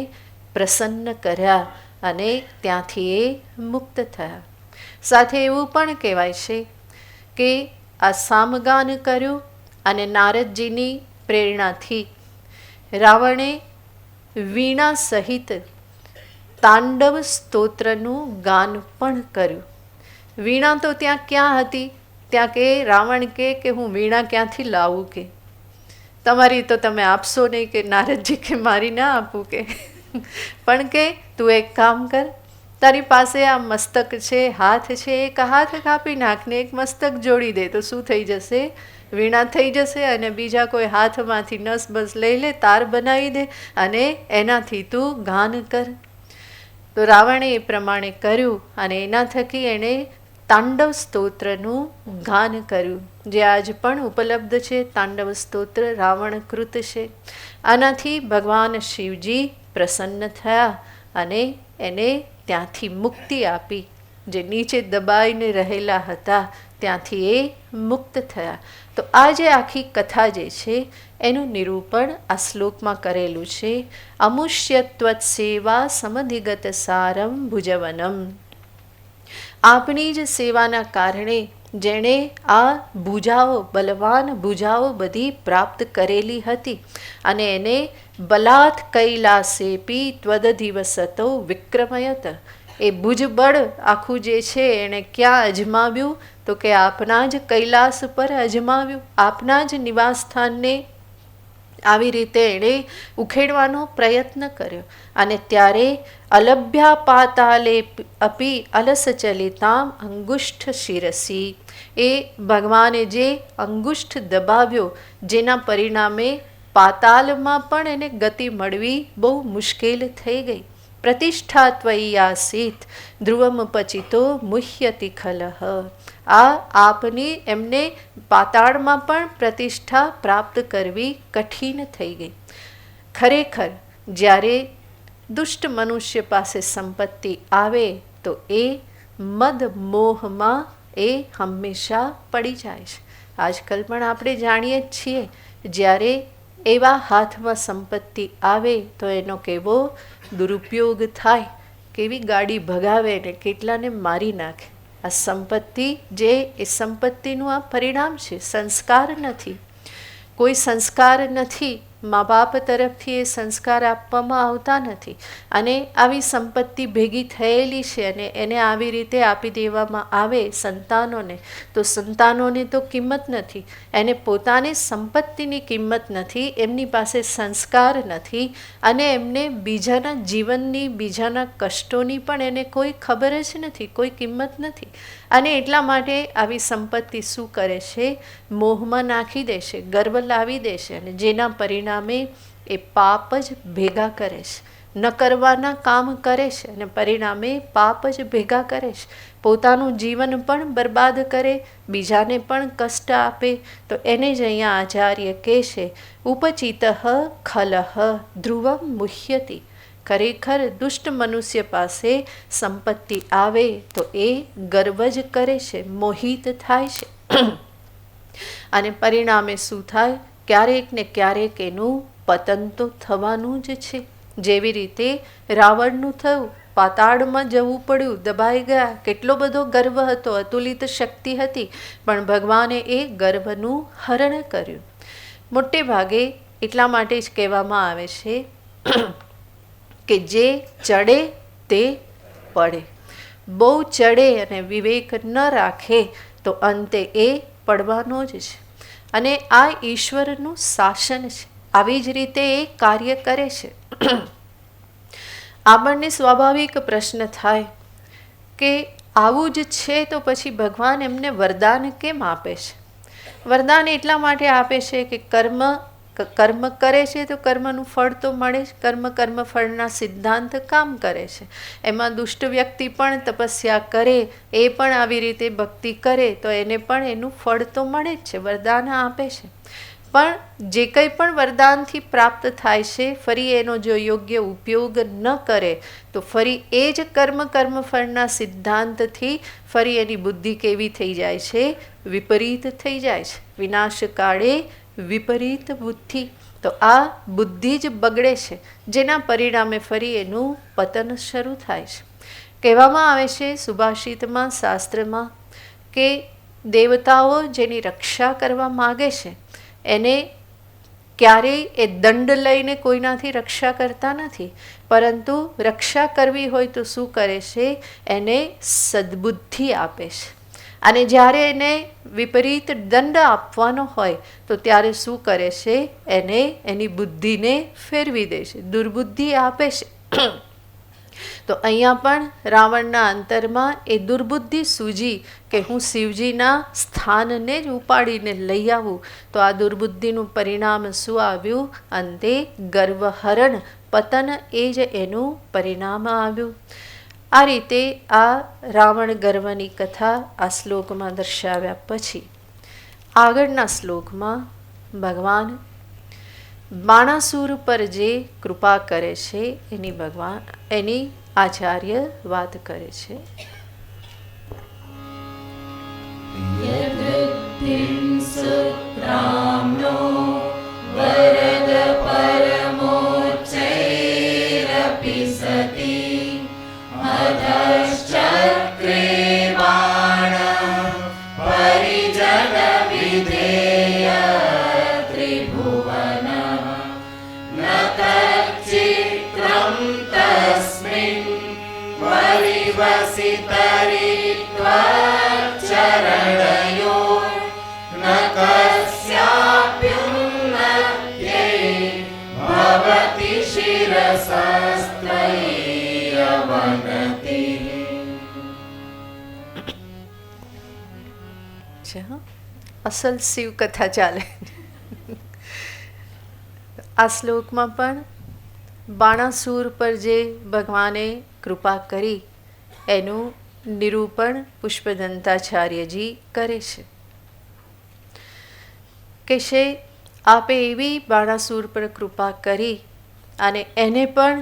પ્રસન્ન કર્યા અને ત્યાંથી એ મુક્ત થયા. સાથે એવું પણ કહેવાય છે કે આ સામગાન કર્યું અને નારદજીની પ્રેરણાથી રાવણે વીણા સહિત તાંડવ સ્તોત્રનું ગાન પણ કર્યું. વીણા તો ત્યાં ક્યાં હતી? ત્યાં કે રાવણ કે હું વીણા ક્યાંથી લાવું કે તમારી તો તમે આપશો નહીં કે નારદજી કે મારી ના આપું કે. પણ કે તું એક કામ કર, તારી પાસે આ મસ્તક છે, હાથ છે, એક હાથ કાપી નાખને એક મસ્તક જોડી દે તો શું થઈ જશે? વીણા થઈ જશે. અને બીજા કોઈ હાથમાંથી નસ બસ લઈ લે, તાર બનાવી દે અને એનાથી તું ગાન કર. તો રાવણે એ પ્રમાણે કર્યું અને એના થકી એણે તાંડવ સ્તોત્રનું ગાન કર્યું, જે આજ પણ ઉપલબ્ધ છે. તાંડવ સ્તોત્ર રાવણકૃત છે. આનાથી ભગવાન શિવજી પ્રસન્ન થયા અને એને ત્યાંથી મુક્તિ આપી. જે નીચે દબાઈને રહેલા હતા ત્યાંથી એ મુક્ત થયા. તો આ જે આખી કથા જે છે એનું નિરૂપણ આ શ્લોકમાં કરેલું છે. અમુષ્યત્વત સેવા સમધિગત સારમ ભુજવનમ. આપણી જ સેવાના કારણે જેણે આ ભુજાઓ, બલવાન ભુજાઓ બધી પ્રાપ્ત કરેલી હતી અને એને બલાત કૈલાસેપી ત્વદધિવસતો વિક્રમયત. એ ભુજબળ આખું જે છે એણે ક્યાં અજમાવ્યું? તો કે આપના જ કૈલાસ પર અજમાવ્યું. આપના જ નિવાસસ્થાનને આવી રીતે એણે ઉખેડવાનો પ્રયત્ન કર્યો. અને ત્યારે અલભ્યા પાતાલે અપી અલસ ચલિતામ અંગુષ્ઠ શિરસી. એ ભગવાને જે અંગુષ્ઠ દબાવ્યો જેના પરિણામે પાતાલમાં પણ એને ગતિ મળવી બહુ મુશ્કેલ થઈ ગઈ. પ્રતિષ્ઠા ત્વયી આસીત ધ્રુવમ પચિતો મુહ્યતિ ખલહ. આ આપની એમને પાતાળમાં પણ પ્રતિષ્ઠા પ્રાપ્ત કરવી કઠિન થઈ ગઈ. ખરેખર જ્યારે દુષ્ટ મનુષ્ય પાસે સંપત્તિ આવે તો એ મદ મોહમાં એ હંમેશા પડી જાય છે. આજકાલ પણ આપણે જાણીએ જ છીએ, જ્યારે એવા હાથમાં સંપત્તિ આવે તો એનો કેવો દુરુપયોગ થાય, કેવી ગાડી ભગાવે ને કેટલાને મારી નાખે. આ સંપત્તિ જે એ સંપત્તિનું આ પરિણામ છે, સંસ્કાર નથી. કોઈ સંસ્કાર નથી, મા બાપ તરફથી એ સંસ્કાર આપવામાં આવતા નથી અને આવી સંપત્તિ ભેગી થયેલી છે અને એને આવી રીતે આપી દેવામાં આવે સંતાનોને, તો સંતાનોને તો કિંમત નથી, એને પોતાની સંપત્તિની કિંમત નથી, એમની પાસે સંસ્કાર નથી અને એમને બીજાના જીવનની, બીજાના કષ્ટોની પણ એને કોઈ ખબર જ નથી, કોઈ કિંમત નથી. અને એટલા માટે આવી સંપત્તિ શું કરે છે? મોહમાં નાખી દેશે, ગર્વ લાવી દેશે અને જેના પરિણામે એ પાપ જ ભેગા કરે છે, ન કરવાના કામ કરે છે અને પરિણામે પાપ જ ભેગા કરે છે. પોતાનું જીવન પણ બરબાદ કરે, બીજાને પણ કષ્ટ આપે. તો એને જ અહીંયા આચાર્ય કહે છે ઉપચિત ખલહ ધ્રુવમ મુહ્યતિ. ખરેખર દુષ્ટ મનુષ્ય પાસે સંપત્તિ આવે તો એ ગર્વ જ કરે છે, મોહિત થાય છે અને પરિણામે શું થાય? ક્યારેક ને ક્યારેક એનું પતન તો થવાનું જ છે. જેવી રીતે રાવણનું થયું, પાતાળમાં જવું પડ્યું, દબાઈ ગયા. કેટલો બધો ગર્વ હતો, અતુલિત શક્તિ હતી, પણ ભગવાને એ ગર્વનું હરણ કર્યું. મોટે ભાગે એટલા માટે જ કહેવામાં આવે છે કે જે ચડે તે પડે. બહુ ચડે અને વિવેક ન રાખે તો અંતે એ પડવાનો જ છે. અને આ ઈશ્વરનું શાસન છે, આવી જ રીતે એ કાર્ય કરે છે. આપણને સ્વાભાવિક પ્રશ્ન થાય કે આવું જ છે તો પછી ભગવાન એમને વરદાન કેમ આપે છે? વરદાન એટલા માટે આપે છે કે કર્મ કરે છે તો કર્મનું ફળ તો મળે જ. કર્મફળના સિદ્ધાંત કામ કરે છે. એમાં દુષ્ટ વ્યક્તિ પણ તપસ્યા કરે, એ પણ આવી રીતે ભક્તિ કરે તો એને પણ એનું ફળ તો મળે જ છે, વરદાન આપે છે. પણ જે કંઈ પણ વરદાનથી પ્રાપ્ત થાય છે, ફરી એનો જો યોગ્ય ઉપયોગ ન કરે તો ફરી એ જ કર્મફળના સિદ્ધાંતથી ફરી એની બુદ્ધિ કેવી થઈ જાય છે? વિપરીત થઈ જાય છે. વિનાશ કાળે વિપરીત બુદ્ધિ. તો આ બુદ્ધિ જ બગડે છે, જેના પરિણામે ફરી એનું પતન શરૂ થાય છે. કહેવામાં આવે છે સુભાષિતમાં, શાસ્ત્રમાં, કે દેવતાઓ જેની રક્ષા કરવા માગે છે એને ક્યારેય એ દંડ લઈને કોઈનાથી રક્ષા કરતા નથી, પરંતુ રક્ષા કરવી હોય તો શું કરે છે? એને સદ્બુદ્ધિ આપે છે. અને જ્યારે એને વિપરીત દંડ આપવાનો હોય તો ત્યારે શું કરે છે? એને એની બુદ્ધિને ફેરવી દે છે, દુર્બુદ્ધિ આપે છે. તો અહીંયા પણ રાવણના અંતરમાં એ દુર્બુદ્ધિ સૂજી કે હું શિવજીના સ્થાનને જ ઉપાડીને લઈ આવું. તો આ દુર્બુદ્ધિનું પરિણામ શું આવ્યું? અંતે ગર્વહરણ, પતન, એ જ એનું પરિણામ આવ્યું. આ રીતે આ રાવણ ગર્વની કથા આ શ્લોકમાં દર્શાવ્યા પછી આગળના શ્લોકમાં ભગવાન બાણાસુર પર જે કૃપા કરે છે એની આચાર્ય વાત કરે છે. सुत्राम्नो वरद परमोच्चैरपि सति अधश्चक्रे बाणः परिजनविधेय त्रिभुवनः न तच्चित्रं तस्मिन् परिवसितरित्वच्चरणयो न कस्याप्युन्नत्यै भवति शिरसस्त्वय्यवनतिः. અસલ શિવ કથા ચાલે. આ શ્લોકમાં પણ બાણાસુર પર જે ભગવાને કૃપા કરી એનું નિરૂપણ પુષ્પદંતાચાર્યજી કરે છે કે છે આપે એવી બાણાસુર પર કૃપા કરી અને એને પણ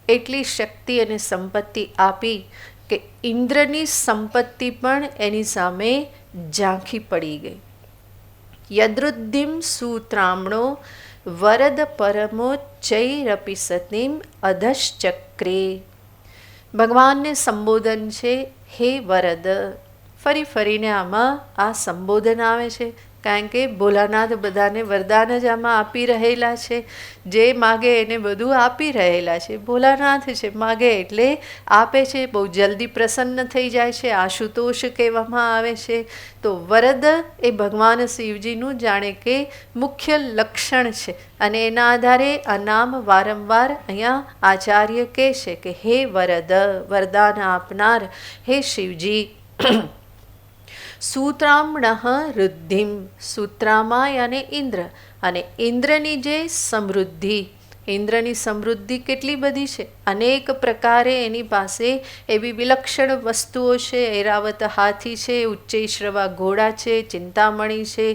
એટલી શક્તિ અને સંપત્તિ આપી કે ઇન્દ્રની સંપત્તિ પણ એની સામે ઝાંખી પડી ગઈ. યદૃદ્ધિમ સૂત્રામણો વરદ પરમોચ્ચૈરપી સતીમ અધશ્ચક્રે. ભગવાનને સંબોધન છે હે વરદ. ફરી ફરીને આમાં આ સંબોધન આવે છે કારણ કે ભોલાનાથ બધાને વરદાન જ આમાં આપી રહેલા છે. જે માગે એને બધું આપી રહેલા છે. ભોલાનાથ છે, માગે એટલે આપે છે, બહુ જલ્દી પ્રસન્ન થઈ જાય છે. આશુતોષ કહેવામાં આવે છે. તો વરદ એ ભગવાન શિવજીનું જાણે કે મુખ્ય લક્ષણ છે અને એના આધારે આ નામ વારંવાર અહીંયા આચાર્ય કહે છે કે હે વરદ, વરદાન આપનાર હે શિવજી. સૂત્રામણઃ રુદ્ધિમ. સૂત્રામાય અને ઇન્દ્ર, અને ઇન્દ્રની જે સમૃદ્ધિ, ઇન્દ્રની સમૃદ્ધિ કેટલી બધી છે. અનેક પ્રકારે એની પાસે એવી વિલક્ષણ વસ્તુઓ છે. ઐરાવત હાથી છે, ઉચ્ચૈશ્રવા ઘોડા છે, ચિંતામણી છે.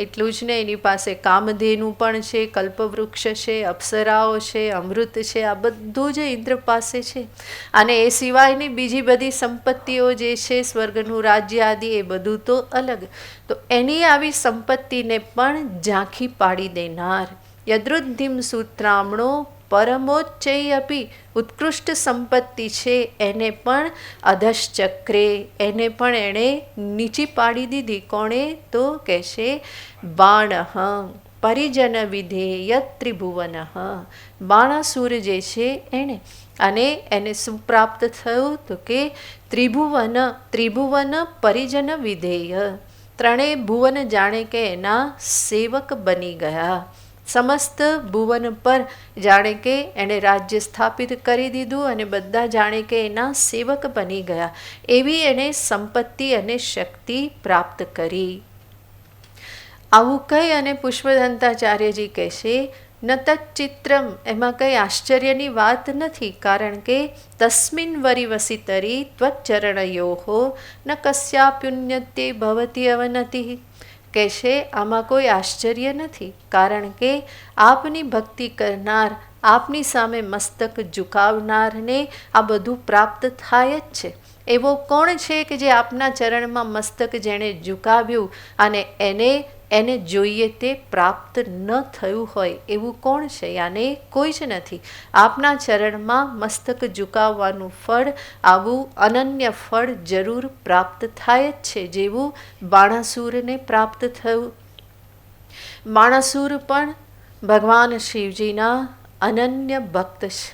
એટલું જ ને, એની પાસે કામધેનુ પણ છે, કલ્પવૃક્ષ છે, અપ્સરાઓ છે, અમૃત છે. આ બધું જ ઇન્દ્ર પાસે છે. અને એ સિવાયની બીજી બધી સંપત્તિઓ જે છે, સ્વર્ગનું રાજ્ય આદિ, એ બધું તો અલગ. તો એની આવી સંપત્તિને પણ ઝાંખી પાડી દેનાર. યદૃદ્ધિમ સૂત્રામણો પરમોચ્ચૈ અપી. ઉત્કૃષ્ટ સંપત્તિ છે એને પણ અધશ્ચક્રે, એને પણ એણે નીચી પાડી દીધી. કોણે? તો કહેશે બાણઃ પરિજન વિધેય ત્રિભુવન. બાણાસુર જે છે એણે, અને એને શું પ્રાપ્ત થયું? તો કે ત્રિભુવન. ત્રિભુવન પરિજન વિધેય. ત્રણેય ભુવન જાણે કે એના સેવક બની ગયા. સમસ્ત ભુવન પર જાણે કે એણે રાજ્ય સ્થાપિત કરી દીધું અને બધા જાણે કે એના સેવક બની ગયા. એવી એણે સંપત્તિ અને શક્તિ પ્રાપ્ત કરી. આવું કહી અને પુષ્પદંતાચાર્યજી કહેશે ન તચ્ચિત્રમ. એમાં કંઈ આશ્ચર્યની વાત નથી, કારણ કે તસ્મિન વરિવસિતરી ત્વચ્ચરણયોઃ ન કસ્યાપ્યુન્યતે ભવતી અવનતિ. કહેશે આમાં કોઈ આશ્ચર્ય નથી, કારણ કે આપની ભક્તિ કરનાર, આપની સામે મસ્તક ઝુકાવનારને આ બધું પ્રાપ્ત થાય જ છે. એવો કોણ છે કે જે આપના ચરણમાં મસ્તક જેણે ઝુકાવ્યું અને એને જોઈએ તે પ્રાપ્ત ન થયું હોય? એવું કોણ છે? યાને કોઈ જ નથી. આપના ચરણમાં મસ્તક ઝુકાવવાનું ફળ, આવું અનન્ય ફળ જરૂર પ્રાપ્ત થાય જ છે, જેવું બાણાસુરને પ્રાપ્ત થયું. બાણાસુર પણ ભગવાન શિવજીના અનન્ય ભક્ત છે.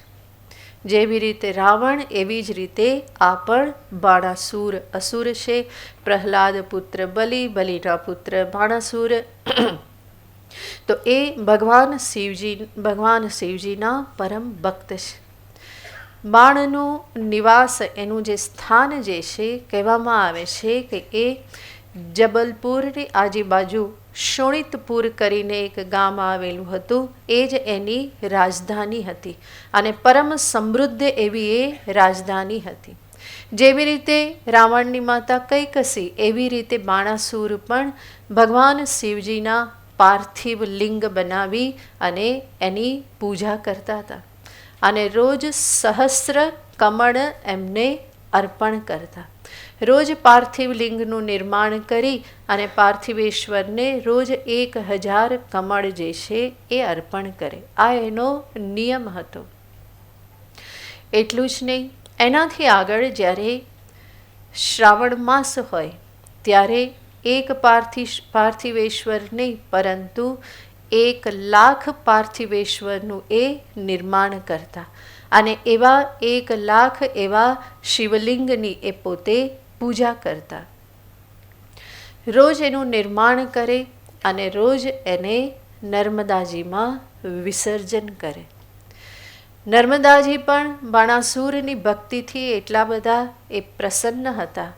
જેવી રીતે રાવણ, એવી જ રીતે આ પણ બાણાસુર અસુર છે. પ્રહલાદ પુત્ર બલિ, બલિના પુત્ર બાણાસુર. તો એ ભગવાન શિવજીના પરમ ભક્ત છે. બાણનું નિવાસ, એનું જે સ્થાન જે છે, કહેવામાં આવે છે કે એ જબલપુરની આજુબાજુ શોણિતપુર કરીને એક ગામ આવેલું હતું. એ જ એની રાજધાની હતી અને પરમ સમૃદ્ધ એવી એ રાજધાની હતી. જેવી રીતે રાવણની માતા કૈકસી, એવી રીતે બાણાસુર પણ ભગવાન શિવજીના પાર્થિવ લિંગ બનાવી અને એની પૂજા કરતા હતા. અને રોજ સહસ્ર કમળ એમને અર્પણ કરતા. રોજ પાર્થિવ લિંગનું નિર્માણ કરી અને પાર્થિવેશ્વરને રોજ 1000 કમળ જે છે એ અર્પણ કરે. આ એનો નિયમ હતો. એટલું જ નહીં, એનાથી આગળ જ્યારે શ્રાવણ માસ હોય ત્યારે એક પાર્થિવેશ્વર નહીં પરંતુ 1,00,000 પાર્થિવેશ્વરનું એ નિર્માણ કરતા અને એવા 1,00,000 એવા શિવલિંગની એ પોતે પૂજા કરતા. રોજ એનું નિર્માણ કરે અને રોજ એને નર્મદાજીમાં વિસર્જન કરે. નર્મદાજી પણ બાણાસુરની ભક્તિથી એટલા બધા એ પ્રસન્ન હતા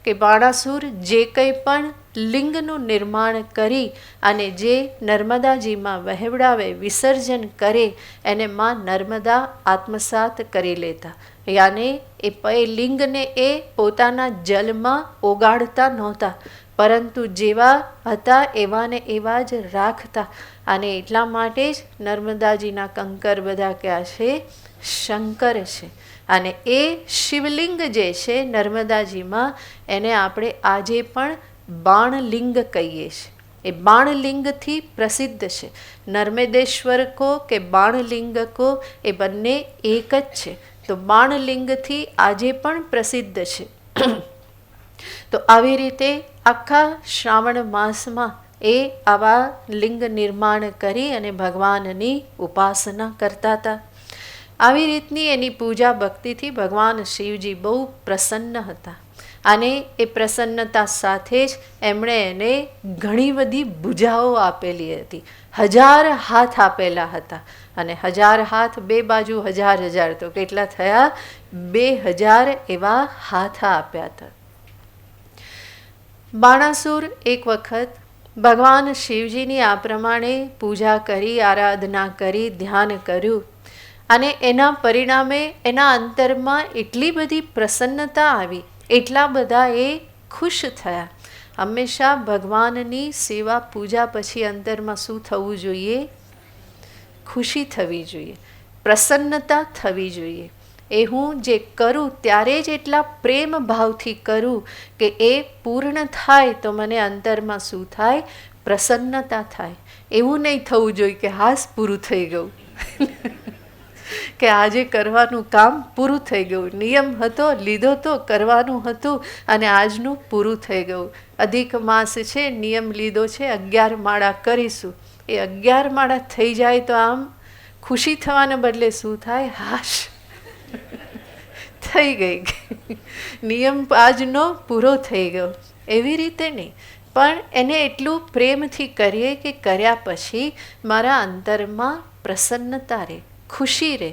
કે બાણાસુર જે કંઈ પણ લિંગનું નિર્માણ કરી અને જે નર્મદાજીમાં વહેવડાવે, વિસર્જન કરે, એને માં નર્મદા આત્મસાત કરી લેતા. યાને એ લિંગને એ પોતાના જલમાં ઓગાળતા નહોતા, પરંતુ જેવા હતા એવાને એવા જ રાખતા. અને એટલા માટે જ નર્મદાજીના કંકર બધા ક્યાં છે? શંકર છે. અને એ શિવલિંગ જે છે નર્મદાજીમાં, એને આપણે આજે પણ બાણલિંગ કહીએ છીએ. એ બાણલિંગથી પ્રસિદ્ધ છે. નર્મદેશ્વર કો કે બાણલિંગ કો એ બંને એક જ છે. તો બાણલિંગથી આજે પણ પ્રસિદ્ધ છે. તો આવી રીતે આખા શ્રાવણ માસમાં એ આવા લિંગ નિર્માણ કરી અને ભગવાનની ઉપાસના કરતા હતા. આવી રીતની એની પૂજા ભક્તિથી ભગવાન શિવજી બહુ પ્રસન્ન હતા. અને એ પ્રસન્નતા સાથે જ એમણે એને ઘણી બધી ભુજાઓ આપેલી હતી. 1000 હાથ આપેલા હતા. અને 1000 હાથ, બે બાજુ 1000 તો કેટલા થયા? 2000 એવા હાથ આપ્યા હતા. બાણાસુર એક વખત ભગવાન શિવજીની આ પ્રમાણે પૂજા કરી, આરાધના કરી, ધ્યાન કર્યું અને એના પરિણામે એના અંતરમાં એટલી બધી પ્રસન્નતા આવી, એટલા બધા એ ખુશ થયા. હંમેશા ભગવાનની સેવા પૂજા પછી અંતરમાં શું થવું જોઈએ? ખુશી થવી જોઈએ, પ્રસન્નતા થવી જોઈએ. એ હું જે કરું ત્યારે જ એટલા પ્રેમ ભાવથી કરું કે એ પૂર્ણ થાય તો મને અંતરમાં શું થાય? પ્રસન્નતા થાય. એવું નહીં થવું જોઈએ કે હાસ પૂરું થઈ ગયું કે આજે કરવાનું કામ પૂરું થઈ ગયું, નિયમ હતો, લીધો તો, કરવાનું હતું અને આજનું પૂરું થઈ ગયું. અધિક માસ છે, નિયમ લીધો છે, 11 માળા કરીશું. એ 11 માળા થઈ જાય તો આમ ખુશી થવાને બદલે શું થાય? હાશ થઈ ગઈ, નિયમ આજનો પૂરો થઈ ગયો. એવી રીતે નહીં, પણ એને એટલું પ્રેમથી કરીએ કે કર્યા પછી મારા અંતરમાં પ્રસન્નતા રહે, ખુશી રહે.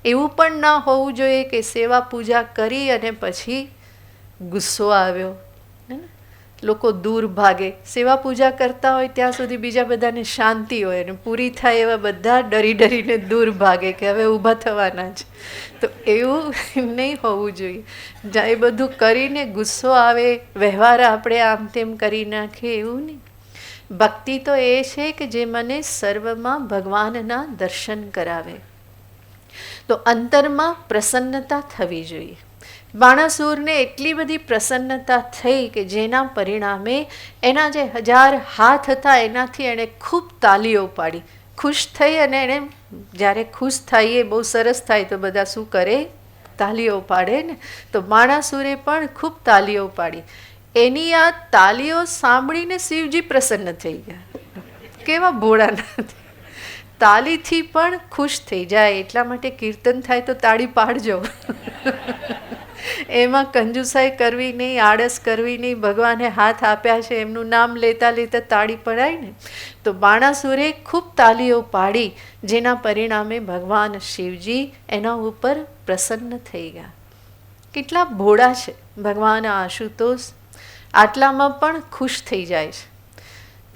એવું પણ ના હોવું જોઈએ કે સેવા પૂજા કરી અને પછી ગુસ્સો આવ્યો. લોકો દૂર ભાગે. સેવા પૂજા કરતા હોય ત્યાં સુધી બીજા બધાને શાંતિ હોય અને પૂરી થાય એવા બધા ડરી ડરીને દૂર ભાગે કે હવે ઊભા થવાના છે. તો એવું નહીં હોવું જોઈએ. એ બધું કરીને ગુસ્સો આવે, વ્યવહાર આપણે આમ તેમ કરી નાખીએ, એવું નહીં. ભક્તિ તો એ છે કે જે મને સર્વમાં ભગવાનના દર્શન કરાવે. તો અંતરમાં પ્રસન્નતા થવી જોઈએ. બાણાસુરને એટલી બધી પ્રસન્નતા થઈ કે જેના પરિણામે એના જે 1000 હાથ હતા એનાથી એણે ખૂબ તાલીઓ પાડી, ખુશ થઈ. અને એણે જ્યારે ખુશ થઈએ, બહુ સરસ થાય તો બધા શું કરે? તાલીઓ પાડે ને. તો બાણાસુરે પણ ખૂબ તાલીઓ પાડી. એની આ તાલીઓ સાંભળીને શિવજી પ્રસન્ન થઈ ગયા. કેવા ભોળાનાથ! તાલીથી પણ ખુશ થઈ જાય. એટલા માટે કીર્તન થાય તો તાળી પાડજો. એમાં કંજુસાઈ કરવી નહીં, આળસ કરવી નહીં. ભગવાને હાથ આપ્યા છે, એમનું નામ લેતા લેતા તાળી પડાય ને. તો બાણાસુરે ખૂબ તાલીઓ પાડી, જેના પરિણામે ભગવાન શિવજી એના ઉપર પ્રસન્ન થઈ ગયા. કેટલા ભોળા છે ભગવાન આશુતોષ! આટલામાં પણ ખુશ થઈ જાય છે.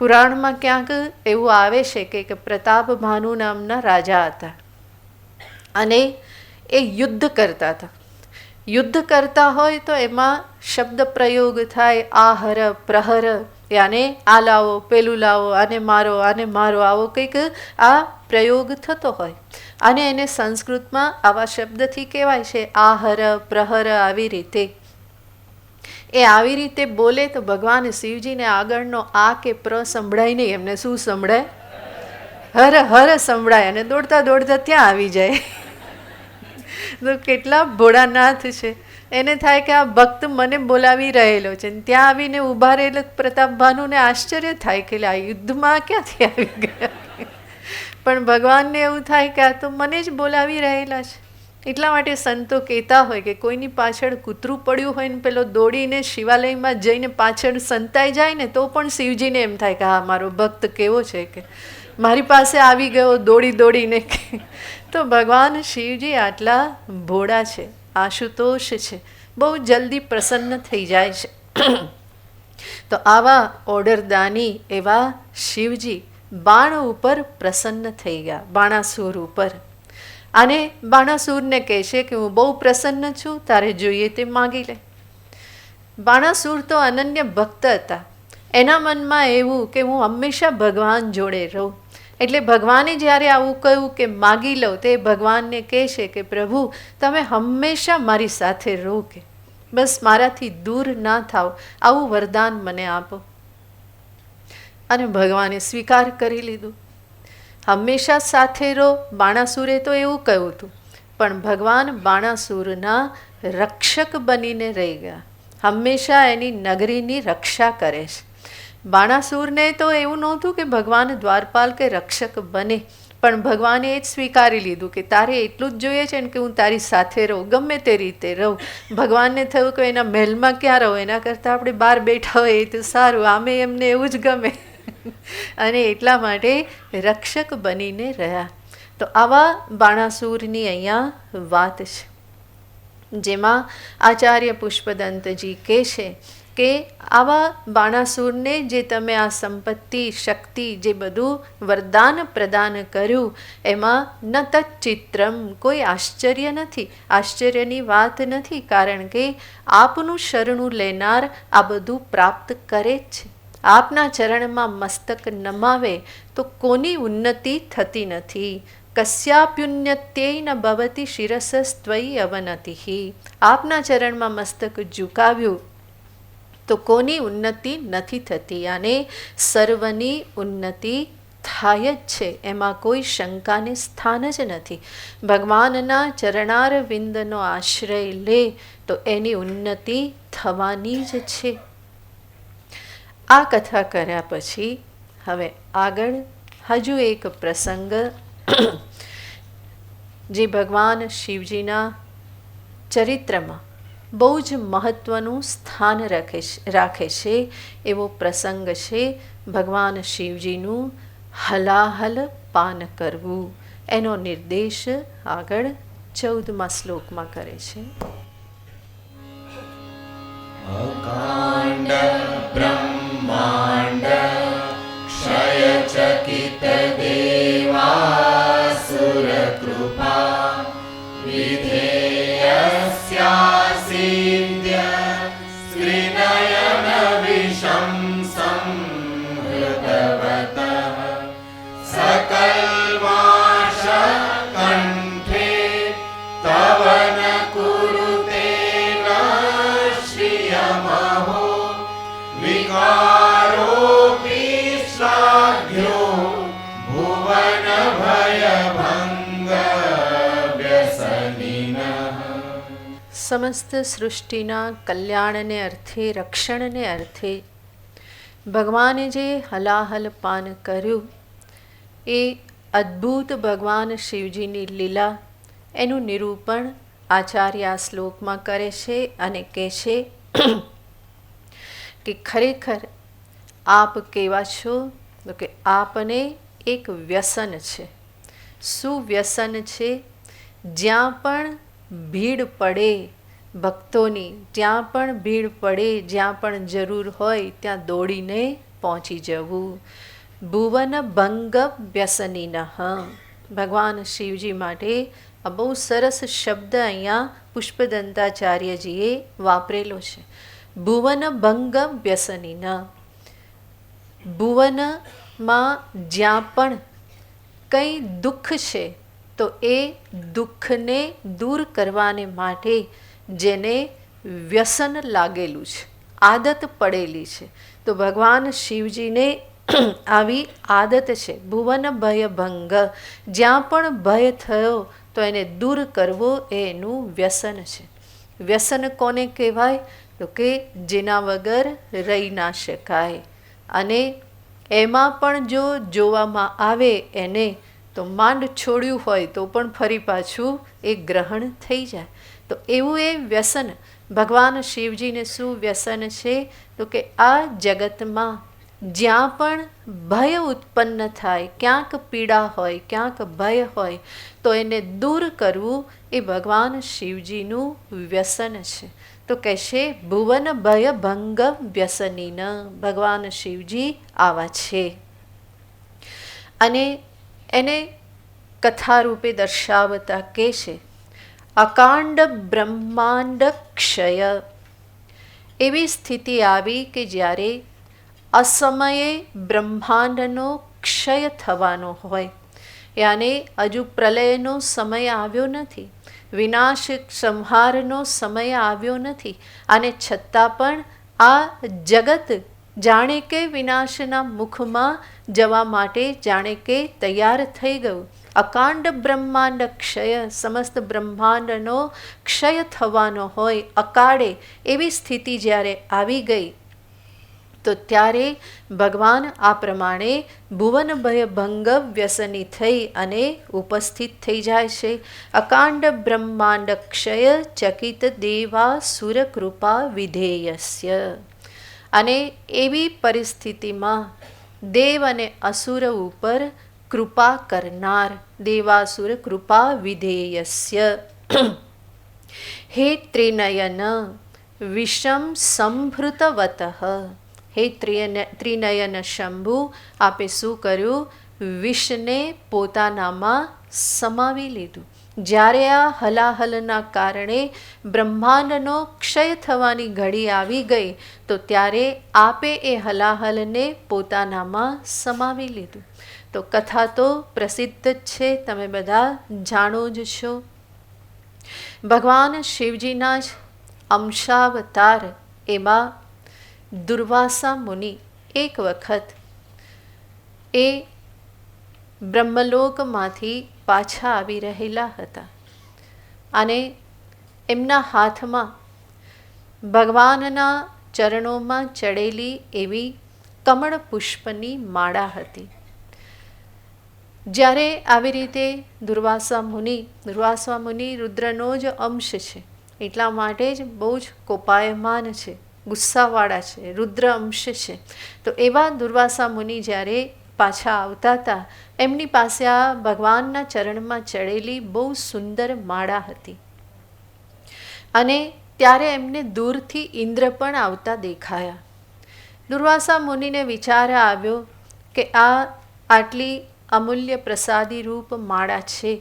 પુરાણમાં ક્યાંક એવું આવે છે કે પ્રતાપ ભાનુ નામના રાજા હતા અને એ યુદ્ધ કરતા હતા. યુદ્ધ કરતા હોય તો એમાં શબ્દ પ્રયોગ થાય, આહર પ્રહર, યાને આ લાવો, પેલું લાવો, આને મારો, આવો કંઈક આ પ્રયોગ થતો હોય. અને એને સંસ્કૃતમાં આવા શબ્દથી કહેવાય છે આહર પ્રહર. આવી રીતે એ આવી રીતે બોલે તો ભગવાન શિવજીને આગળનો આ કે પ્ર સંભળાય નહીં, એમને શું સંભળાય? હર હર સંભળાય અને દોડતા દોડતા ત્યાં આવી જાય. તો કેટલા ભોળાનાથ છે. એને થાય કે આ ભક્ત મને બોલાવી રહેલો છે. ત્યાં આવીને ઊભા રહેલો પ્રતાપભાનુને આશ્ચર્ય થાય કે આ યુદ્ધમાં ક્યાંથી આવી ગયા. પણ ભગવાનને એવું થાય કે આ તો મને જ બોલાવી રહેલા છે. એટલા માટે સંતો કહેતા હોય કે કોઈની પાછળ કૂતરું પડ્યું હોય ને પેલો દોડીને શિવાલયમાં જઈને પાછળ સંતાઈ જાય ને તો પણ શિવજીને એમ થાય કે હા મારો ભક્ત કેવો છે કે મારી પાસે આવી ગયો દોડી દોડીને. તો ભગવાન શિવજી આટલા ભોળા છે, આશુતોષ છે, બહુ જલ્દી પ્રસન્ન થઈ જાય છે. તો આવા ઓર્ડરદાની એવા શિવજી બાણ ઉપર પ્રસન્ન થઈ ગયા, બાણાસુર ઉપર. અને બાણાસુરને કહે છે કે હું બહુ પ્રસન્ન છું, તારે જોઈએ તે માગી લે. બાણાસુર તો અનન્ય ભક્ત હતા. એના મનમાં એવું કે હું હંમેશા ભગવાન જોડે રહું. એટલે ભગવાને જ્યારે આવું કહ્યું કે માગી લો, તે ભગવાનને કહે છે કે પ્રભુ તમે હંમેશા મારી સાથે રહો, કે બસ મારાથી દૂર ના થાવ, આવું વરદાન મને આપો. અને ભગવાને સ્વીકાર કરી લીધું. હંમેશા સાથે રહો. બાણાસુરે તો એવું કહ્યું હતું, પણ ભગવાન બાણાસુરના રક્ષક બનીને રહી ગયા. હંમેશા એની નગરીની રક્ષા કરે છે. બાણાસુરને તો એવું નહોતું કે ભગવાન દ્વારપાલ કે રક્ષક બને, પણ ભગવાને એ જ સ્વીકારી લીધું કે તારે એટલું જ જોઈએ છે ને કે હું તારી સાથે રહું, ગમે તે રીતે રહું. ભગવાનને થયું કે એના મહેલમાં ક્યાં રહો, એના કરતાં આપણે બહાર બેઠા હોય એ તો સારું, આમે એમને એવું જ ગમે. અને એટલા માટે રક્ષક બનીને રહ્યા. તો આવા બાણાસુરની અહીંયા વાત છે, જેમાં આચાર્ય પુષ્પદંતજી કહે છે કે આવા બાણાસુરને જે તમે આ સંપત્તિ શક્તિ જે બધું વરદાન પ્રદાન કર્યું એમાં ન તચ્ચિત્રમ, કોઈ આશ્ચર્ય નથી, આશ્ચર્યની વાત નથી. કારણ કે આપનું શરણું લેનાર આ બધું પ્રાપ્ત કરે જ છે. આપના ચરણમાં મસ્તક નમાવે તો કોની ઉન્નતિ થતી નથી. કસ્યાપ્યુન્નત્યેય ન ભવતી શિરસસ્ત્વયી અવનતિઃ. આપના ચરણમાં મસ્તક ઝુકાવ્યું તો કોની ઉન્નતિ નથી થતી, અને સર્વની ઉન્નતિ થાય જ છે, એમાં કોઈ શંકાને સ્થાન જ નથી. ભગવાનના ચરણાર વિંદનો આશ્રય લે તો એની ઉન્નતિ થવાની જ છે. આ કથા કર્યા પછી હવે આગળ હજુ એક પ્રસંગ જે ભગવાન શિવજીના ચરિત્રમાં બહુ જ મહત્ત્વનું સ્થાન રાખે છે એવો પ્રસંગ છે ભગવાન શિવજીનું હલાહલ પાન કરવું. એનો નિર્દેશ આગળ 14મા શ્લોકમાં કરે છે. અકાંડ બ્રહ્માંડ ક્ષયચકિત દેવાસુર કૃપા વિધેયસ્યાસિદ્ય શ્રીનયન વિષમ સંહૃતવતઃ સકલ્વાશ કંઠે તવ ન કુરુતે ન શ્રિયમહો વિકારોપી શ્લાઘ્યો ભુવન ભયભંગ વ્યસનિનઃ. સમસ્ત સૃષ્ટિના કલ્યાણને અર્થે, રક્ષણને અર્થે ભગવાને જે હલાહલ પાન કર્યું એ અદ્ભુત ભગવાન શિવજીની લીલા, એનું નિરૂપણ આચાર્ય આ શ્લોકમાં કરે છે અને કહે છે કે ખરેખર આપ કેવા છો તો કે આપને એક વ્યસન છે. શું વ્યસન છે? જ્યાં પણ ભીડ પડે ભક્તોની, જ્યાં પણ ભીડ પડે, જ્યાં પણ જરૂર હોય ત્યાં દોડીને પહોંચી જવું. ભુવન ભંગ વ્યસનિનઃ. ભગવાન શિવજી માટે આ બહુ સરસ શબ્દ અહીંયા પુષ્પદંતાચાર્યજીએ વાપરેલો છે. ભુવન ભંગ વ્યસનિનઃ. ભુવનમાં જ્યાં પણ કંઈ દુઃખ છે તો એ દુઃખને દૂર કરવાને માટે જેને વ્યસન લાગેલું છે, આદત પડેલી છે, તો ભગવાન શિવજીને આવી આદત છે. ભુવન ભય ભંગ, જ્યાં પણ ભય થયો તો એને દૂર કરવો એ એનું વ્યસન છે. વ્યસન કોને કહેવાય? તો કે જેના વગર રહી ના શકાય, અને એમાં પણ જો જોવામાં આવે એને તો માંડ છોડ્યું હોય તો પણ ફરી પાછું એ ગ્રહણ થઈ જાય. તો એવું એ વ્યસન ભગવાન શિવજીને શું વ્યસન છે? તો કે આ જગતમાં જ્યાં પણ ભય ઉત્પન્ન થાય, ક્યાંક પીડા હોય, ક્યાંક ભય હોય, તો એને દૂર કરવું એ ભગવાન શિવજીનું વ્યસન છે. તો કહેશે ભુવન ભય ભંગ વ્યસનીન, ભગવાન શિવજી આવા છે. અને એને કથા રૂપે દર્શાવતા કહે છે અકાંડ બ્રહ્માંડ ક્ષય. એવી સ્થિતિ આવી કે જ્યારે અસમયે બ્રહ્માંડનો ક્ષય થવાનો હોય, યાને હજુ પ્રલયનો સમય આવ્યો નથી, વિનાશ સંહારનો સમય આવ્યો નથી, અને છતાં પણ આ જગત જાણે કે વિનાશના મુખમાં જવા માટે જાણે કે તૈયાર થઈ ગયું. અકાંડ બ્રહ્માંડ ક્ષય, સમસ્ત બ્રહ્માંડનો ક્ષય થવાનો હોય અકાળે, એવી સ્થિતિ જ્યારે આવી ગઈ તો ત્યારે ભગવાન આ પ્રમાણે ભુવન ભય ભંગ વ્યસની થઈ અને ઉપસ્થિત થઈ જાય છે. અકાંડ બ્રહ્માંડ ક્ષય ચકિત દેવા સુર કૃપા વિધેયસ્ય. અને એવી પરિસ્થિતિમાં દેવ અને અસુર ઉપર કૃપા કરનાર, દેવાસુર કૃપા વિધેયસ્ય. હે ત્રિનયન વિષમ સંભૃતવત, હે ત્રિનયન શંભુ, આપે શું કર્યું? વિષને પોતાનામાં સમાવી લીધું. જ્યારે આ હલાહલના કારણે બ્રહ્માંડનો ક્ષય થવાની ઘડી આવી ગઈ તો ત્યારે આપે એ હલાહલને પોતાનામાં સમાવી લીધું. તો કથા તો પ્રસિદ્ધ જ છે, તમે બધા જાણો જ છો. ભગવાન શિવજીના જ અંશાવતાર એમાં દુર્વાસા મુનિ એક વખત એ બ્રહ્મલોકમાંથી પાછા આવી રહેલા હતા, અને એમના હાથમાં ભગવાનના ચરણોમાં ચડેલી એવી કમળ પુષ્પની માળા હતી. જ્યારે આવી રીતે દુર્વાસા મુનિ રુદ્રનો જ અંશ છે, એટલા માટે જ બહુ જ કોપાયમાન છે, ગુસ્સાવાળા છે, રુદ્ર અંશ છે. તો એવા દુર્વાસા મુનિ જ્યારે પાછા આવતા હતા, એમની પાસે આ ભગવાનના ચરણમાં ચડેલી બહુ સુંદર માળા હતી. અને ત્યારે એમને દૂરથી ઇન્દ્ર પણ આવતા દેખાયા. દુર્વાસા મુનિને વિચાર આવ્યો કે આ આટલી અમૂલ્ય પ્રસાદી રૂપ માળા છે,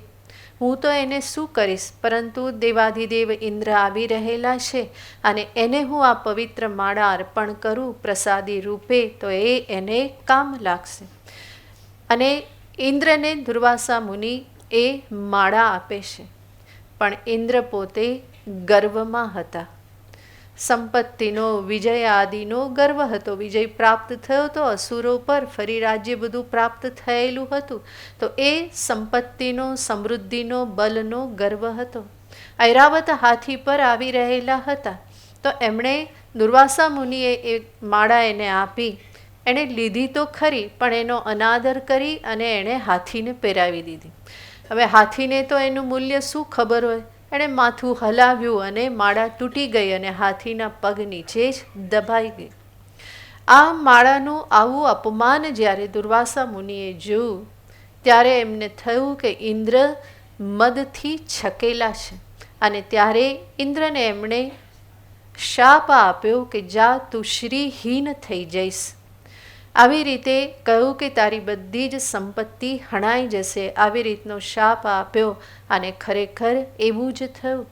હું તો એને શું કરીશ, પરંતુ દેવાધિદેવ ઇન્દ્ર આવી રહેલા છે અને એને હું આ પવિત્ર માળા અર્પણ કરું પ્રસાદી રૂપે તો એ એને કામ લાગશે. અને ઇન્દ્રને દુર્વાસા મુનિ એ માળા આપે છે, પણ ઇન્દ્ર પોતે ગર્વમાં હતા. સંપત્તિનો, વિજય આદિનો ગર્વ હતો, વિજય પ્રાપ્ત થયો તો અસુરો પર, ફરી રાજ્ય બધું પ્રાપ્ત થયેલું હતું, તો એ સંપત્તિનો, સમૃદ્ધિનો, બલનો ગર્વ હતો. ઐરાવત હાથી પર આવી રહેલા હતા, તો એમણે દુર્વાસા મુનિએ એ માળા એને આપી. એણે લીધી તો ખરી, પણ એનો અનાદર કરી અને એણે હાથીને પહેરાવી દીધી. હવે હાથીને તો એનું મૂલ્ય શું ખબર હોય, એણે માથું હલાવ્યું અને માળા તૂટી ગઈ અને હાથીના પગ નીચે જ દબાઈ ગઈ. આ માળાનું આવું અપમાન જ્યારે દુર્વાસા મુનિએ જોયું, ત્યારે એમને થયું કે ઇન્દ્ર મદથી છકેલા છે, અને ત્યારે ઇન્દ્રને એમણે શાપ આપ્યો કે જા તું શ્રીહીન થઈ જઈશ. આવી રીતે કહ્યું કે તારી બધી જ સંપત્તિ હણાઈ જશે, આવી રીતનો શાપ આપ્યો. અને ખરેખર એવું જ થયું,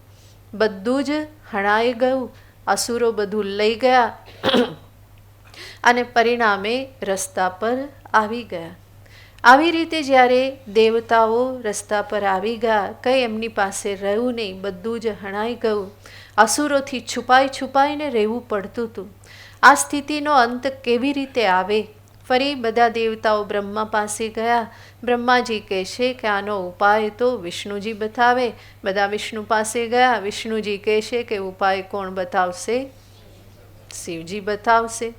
બધું જ હણાઈ ગયું, અસુરો બધું લઈ ગયા અને પરિણામે રસ્તા પર આવી ગયા. આવી રીતે જ્યારે દેવતાઓ રસ્તા પર આવી ગયા, કંઈ એમની પાસે રહ્યું નહીં, બધું જ હણાઈ ગયું, અસુરોથી છુપાઈને રહેવું પડતું હતું. આ સ્થિતિનો અંત કેવી રીતે આવે? ફરી બધા દેવતાઓ બ્રહ્મા પાસે ગયા. બ્રહ્માજી કહેશે કે આનો ઉપાય તો વિષ્ણુજી બતાવે. બધા વિષ્ણુ પાસે ગયા. વિષ્ણુજી કહેશે કે ઉપાય કોણ બતાવશે? શિવજી બતાવશે.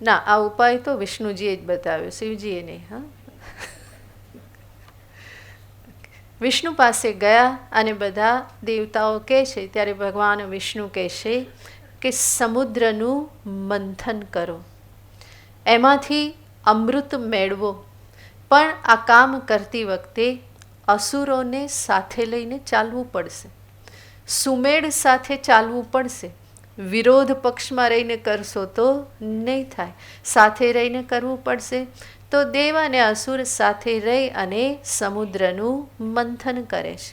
ના, આ ઉપાય તો વિષ્ણુજીએ જ બતાવ્યો, શિવજીએ નહીં. હા, વિષ્ણુ પાસે ગયા અને બધા દેવતાઓ કહે છે ત્યારે ભગવાન વિષ્ણુ કહેશે કે સમુદ્રનું મંથન કરો, એમાંથી અમૃત મેળવો. પણ આ કામ કરતી વખતે અસુરોને સાથે લઈને ચાલવું પડશે, સુમેળ સાથે ચાલવું પડશે. વિરોધ પક્ષમાં રહીને કરશો તો નહીં થાય, સાથે રહીને કરવું પડશે. તો દેવ અને અસુર સાથે રહી અને સમુદ્રનું મંથન કરે છે.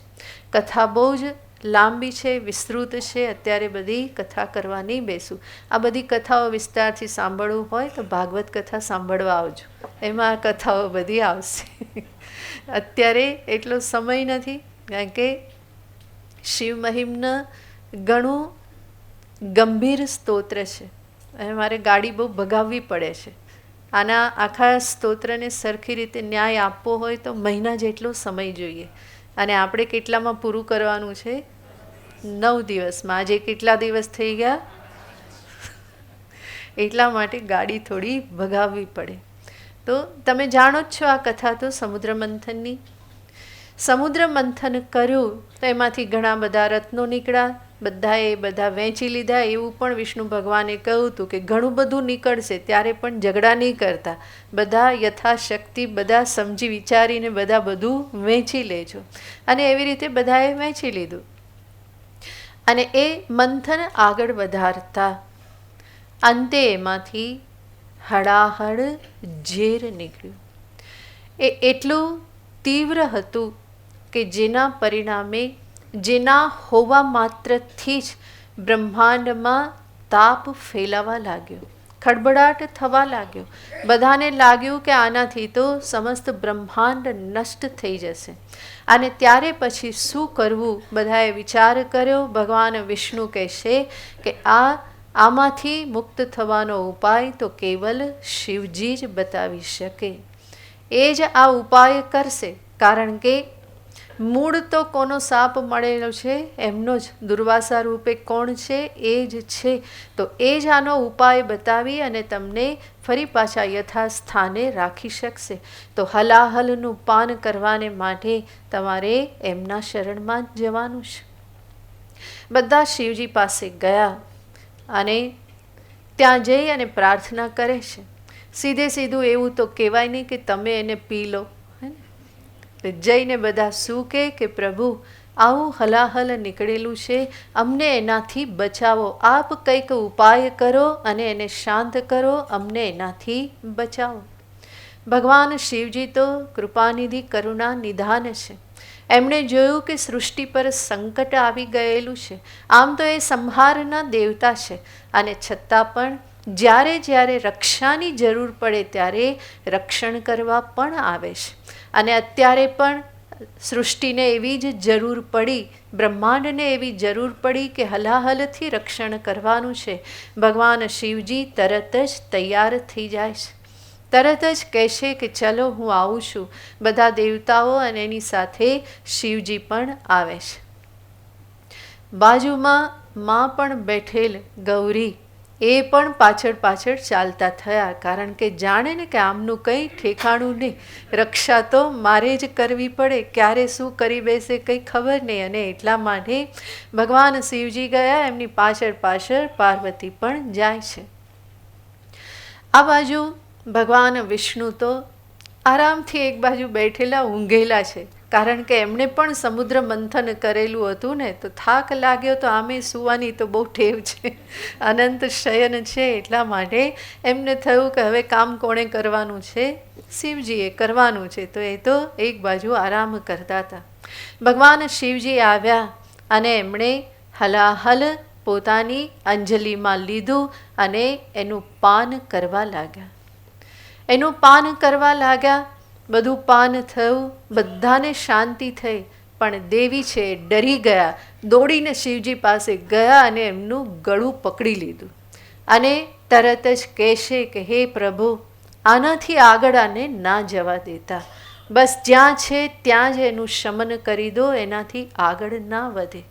કથા બહુ જ લાંબી છે, વિસ્તૃત છે. અત્યારે બધી કથા કરવા નહીં બેસું. આ બધી કથાઓ વિસ્તારથી સાંભળવું હોય તો ભાગવત કથા સાંભળવા આવજો, એમાં આ કથાઓ બધી આવશે. અત્યારે એટલો સમય નથી, કારણ કે શિવ મહિમના ઘણું ગંભીર સ્તોત્ર છે અને મારે ગાડી બહુ ભગાવવી પડે છે. આના આખા સ્તોત્રને સરખી રીતે ન્યાય આપવો હોય તો મહિના જેટલો સમય જોઈએ, અને આપણે કેટલામાં પૂરું કરવાનું છે? 9 દિવસમાં. આજે કેટલા દિવસ થઈ ગયા? એટલા માટે ગાડી થોડી ભગાવવી પડે. તો તમે જાણો જ છો આ કથા તો સમુદ્ર મંથનની. સમુદ્ર મંથન કર્યું તો એમાંથી ઘણા બધા રત્નો નીકળ્યા. બધાએ બધા વહેંચી લીધા. એવું પણ વિષ્ણુ ભગવાને કહ્યું હતું કે ઘણું બધું નીકળશે ત્યારે પણ ઝઘડા નહીં કરતા, બધા યથાશક્તિ બધા સમજી વિચારીને બધા બધું વહેંચી લેજો. અને એવી રીતે બધાએ વહેંચી લીધું. અને એ મંથન આગળ વધારતા અંતે એમાંથી હળાહળ ઝેર નીકળ્યું. એ એટલું તીવ્ર હતું કે જેના પરિણામે, જેના હોવા માત્રથી જ બ્રહ્માંડમાં તાપ ફેલાવા લાગ્યો, ખળબળાટ થવા લાગ્યો. બધાને લાગ્યું કે આનાથી તો સમસ્ત બ્રહ્માંડ નષ્ટ થઈ જશે. અને ત્યારે પછી શું કરવું બધાએ વિચાર કર્યો. ભગવાન વિષ્ણુ કહેશે કે આમાંથી મુક્ત થવાનો ઉપાય તો કેવલ શિવજી જ બતાવી શકે. એ જ આ ઉપાય કરશે, કારણ કે મૂળ તો કોનો સાપ મળેલો છે? એમનો જ. દુર્વાસા રૂપે કોણ છે? એ જ છે. તો એ જ આનો ઉપાય બતાવી અને તમને ફરી પાછા યથાસ્થાને રાખી શકશે. તો હલાહલનું પાન કરવાને માટે તમારે એમના શરણમાં જ જવાનું છે. બધા શિવજી પાસે ગયા અને ત્યાં જઈ અને પ્રાર્થના કરે છે. સીધું એવું તો કહેવાય નહીં કે તમે એને પી લો. જઈને બધા શું કે પ્રભુ આવું હલાહલ નીકળેલું છે, અમને એનાથી બચાવો. આપ કંઈક ઉપાય કરો અને એને શાંત કરો, અમને એનાથી બચાવો. ભગવાન શિવજી તો કૃપાનિધિ કરુણા નિધાન છે. એમણે જોયું કે સૃષ્ટિ પર સંકટ આવી ગયેલું છે. આમ તો એ સંહારના દેવતા છે, અને છતાં પણ જ્યારે જ્યારે રક્ષાની જરૂર પડે ત્યારે રક્ષણ કરવા પણ આવે છે. અને અત્યારે પણ સૃષ્ટિને એવી જ જરૂર પડી, બ્રહ્માંડને એવી જરૂર પડી કે હલાહલથી રક્ષણ કરવાનું છે. ભગવાન શિવજી તરત જ તૈયાર થઈ જાય છે. તરત જ કહેશે કે ચલો હું આવું છું. બધા દેવતાઓ અને એની સાથે શિવજી પણ આવે છે. બાજુમાં માં પણ બેઠેલ ગૌરી એ પણ પાછળ ચાલતા થયા, કારણ કે જાણે ને કે આમનું કંઈ ઠેકાણું નહીં. રક્ષા તો મારે જ કરવી પડે, ક્યારે શું કરી બેસે કંઈ ખબર નહીં. અને એટલા માટે ભગવાન શિવજી ગયા, એમની પાછળ પાર્વતી પણ જાય છે. આ બાજુ ભગવાન વિષ્ણુ તો આરામથી એક બાજુ બેઠેલા ઊંઘેલા છે, કારણ કે એમણે પણ સમુદ્ર મંથન કરેલું હતું ને, તો થાક લાગ્યો. તો આમે સૂવાની તો બહુ ટેવ છે, અનંત શયન છે. એટલા માટે એમને થયું કે હવે કામ કોણે કરવાનું છે? શિવજીએ કરવાનું છે. તો એ તો એક બાજુ આરામ કરતા હતા. ભગવાન શિવજી આવ્યા અને એમણે હલાહલ પોતાની અંજલિમાં લીધું અને એનું પાન કરવા લાગ્યા. બધું પાન થયું, બધાને શાંતિ થઈ, પણ દેવી છે એ ડરી ગયા, દોડીને શિવજી પાસે ગયા અને એમનું ગળું પકડી લીધું અને તરત જ કહેશે કે હે પ્રભુ, આનાથી આગળ આને ના જવા દેતા, બસ જ્યાં છે ત્યાં જ એનું શમન કરી દો, એનાથી આગળ ના વધે.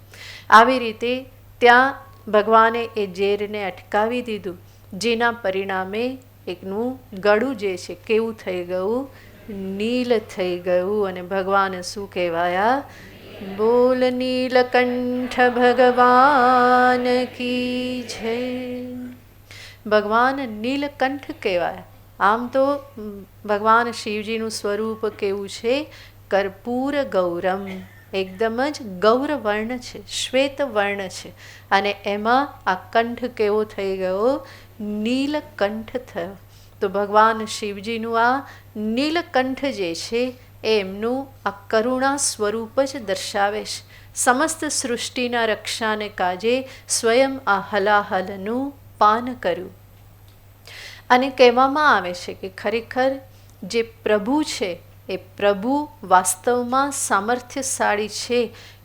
આવી રીતે ત્યાં ભગવાને એ ઝેરને અટકાવી દીધું, જેના પરિણામે એકનું ગળું જે છે કેવું થઈ ગયું, નીલ થઈ ગયું. અને ભગવાન શું કહેવાયા? બોલ નીલકંઠ ભગવાન કી જય. ભગવાન નીલકંઠ કહેવાય. આમ તો ભગવાન શિવજીનું સ્વરૂપ કેવું છે? કર્પૂર ગૌરમ, એકદમ જ ગૌર વર્ણ છે, શ્વેત વર્ણ છે, અને એમાં આ કંઠ કેવો થઈ ગયો? નીલકંઠ થયો. તો ભગવાન શિવજીનું આ નીલકંઠ જે છે એ એમનું આ કરુણા સ્વરૂપ જ દર્શાવે છે. સમસ્ત સૃષ્ટિના રક્ષાને કાજે સ્વયં આ હલાહલનું પાન કર્યું. અને કહેવામાં આવે છે કે ખરેખર જે પ્રભુ છે એ પ્રભુ વાસ્તવમાં સામર્થ્યશાળી છે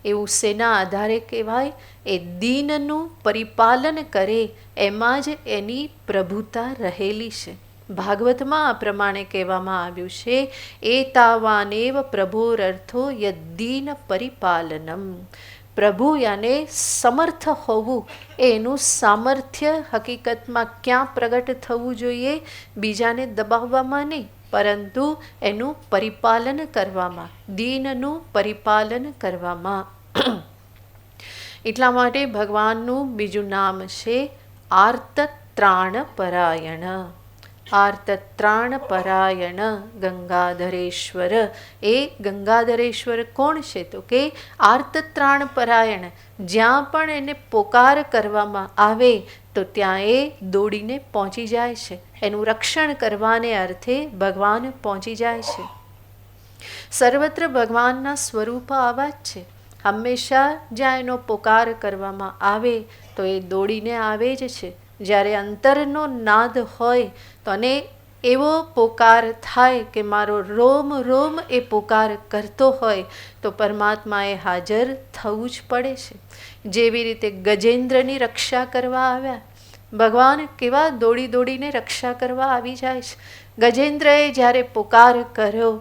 એવું શેના આધારે કહેવાય? એ દીનનું પરિપાલન કરે એમાં જ એની પ્રભુતા રહેલી છે. ભાગવતમાં આ પ્રમાણે કહેવામાં આવ્યું છે, એતાવાનેવ પ્રભોરર્થો યદ્દીન પરિપાલનમ. પ્રભુ યાને સમર્થ હોવું, એનું સામર્થ્ય હકીકતમાં ક્યાં પ્રગટ થવું જોઈએ? બીજાને દબાવવામાં નહીં, પરંતુ એનું પરિપાલન કરવામાં, દીનનું પરિપાલન કરવામાં. એટલા માટે ભગવાનનું બીજું નામ છે આર્તત્રાણપરાયણ. આર્તત્રાણપરાયણ ગંગાધરેશ્વર. એ ગંગાધરેશ્વર કોણ છે? તો કે આર્તત્રાણપરાયણ. જ્યાં પણ એને પોકાર કરવામાં આવે તો ત્યાં એ દોડીને પહોંચી જાય છે. એનું રક્ષણ કરવાને અર્થે ભગવાન પહોંચી જાય છે. સર્વત્ર ભગવાનના સ્વરૂપ આવા જ છે. હંમેશા જ્યાં એનો પોકાર કરવામાં આવે તો એ દોડીને આવે જ છે. જ્યારે અંતરનો નાદ હોય તો અને એવો પોકાર થાય કે મારો રોમ રોમ એ પોકાર કરતો હોય તો પરમાત્માએ હાજર થવું જ પડે છે. જેવી રીતે ગજેન્દ્રની રક્ષા કરવા આવ્યા, ભગવાન કેવા દોડી દોડીને રક્ષા કરવા આવી જાય છે. ગજેન્દ્રએ જ્યારે પોકાર કર્યો,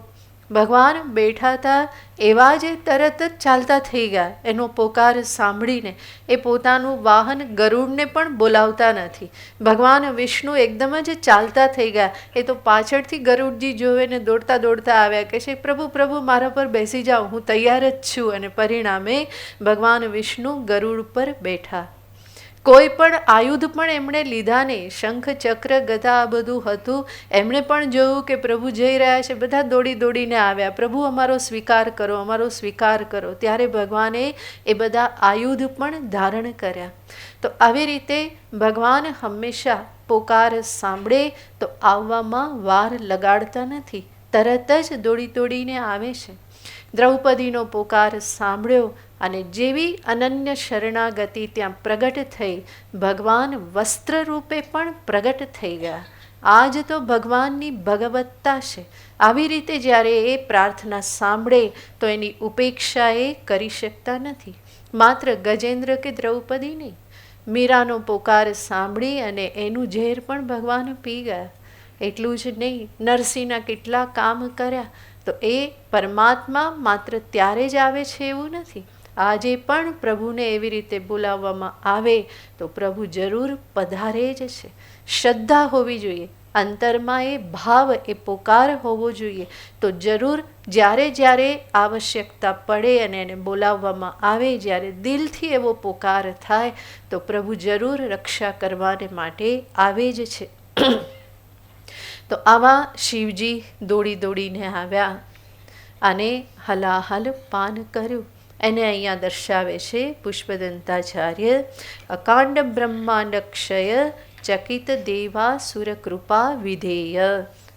ભગવાન બેઠા હતા એવા જ તરત જ ચાલતા થઈ ગયા. એનો પોકાર સાંભળીને એ પોતાનું વાહન ગરુડને પણ બોલાવતા નથી. ભગવાન વિષ્ણુ એકદમ જ ચાલતા થઈ ગયા. એ તો પાછળથી ગરુડજી જોવે ને દોડતા દોડતા આવ્યા, કે છે પ્રભુ પ્રભુ મારા પર બેસી જાઓ, હું તૈયાર જ છું. અને પરિણામે ભગવાન વિષ્ણુ ગરુડ પર બેઠા. કોઈ પણ આયુધ પણ એમણે લીધા નહીં, શંખ ચક્ર ગદા આ બધું હતું. એમણે પણ જોયું કે પ્રભુ જઈ રહ્યા છે, બધા દોડી દોડીને આવ્યા, પ્રભુ અમારો સ્વીકાર કરો, અમારો સ્વીકાર કરો. ત્યારે ભગવાને એ બધા આયુધ પણ ધારણ કર્યા. તો આવી રીતે ભગવાન હંમેશા પોકાર સાંભળે તો આવવામાં વાર લગાડતા નથી, તરત જ દોડી દોડીને આવે છે. દ્રૌપદીનો પોકાર સાંભળ્યો અને જેવી અનન્ય શરણાગતિ ત્યાં પ્રગટ થઈ, ભગવાન વસ્ત્ર રૂપે પણ પ્રગટ થઈ ગયા. આજ તો ભગવાનની ભગવત્તા છે. આવી રીતે જ્યારે એ પ્રાર્થના સાંભળે તો એની ઉપેક્ષા એ કરી શકતા નથી. માત્ર ગજેન્દ્ર કે દ્રૌપદી નહીં, મીરાનો પોકાર સાંભળી અને એનું ઝેર પણ ભગવાન પી ગયા. એટલું જ નહીં, નરસિંહના કેટલા કામ કર્યા. તો એ પરમાત્મા માત્ર ત્યારે જ આવે છે એવું નથી. આજે પણ પ્રભુને એવી રીતે બોલાવવામાં આવે તો પ્રભુ જરૂર પધારે જ છે. શ્રદ્ધા હોવી જોઈએ, અંતરમાં એ ભાવ, એ પોકાર હોવો જોઈએ. તો જરૂર જ્યારે જ્યારે આવશ્યકતા પડે અને એને બોલાવવામાં આવે, જ્યારે દિલથી એવો પોકાર થાય તો પ્રભુ જરૂર રક્ષા કરવાને માટે આવે જ છે. તો આવા શિવજી દોડી દોડીને આવ્યા અને હલાહલ પાન કર્યું. એને અહીંયા દર્શાવે છે પુષ્પદંતાચાર્ય, અકાંડ બ્રહ્માંડ ક્ષય ચકિત દેવા સુર કૃપા વિધેય.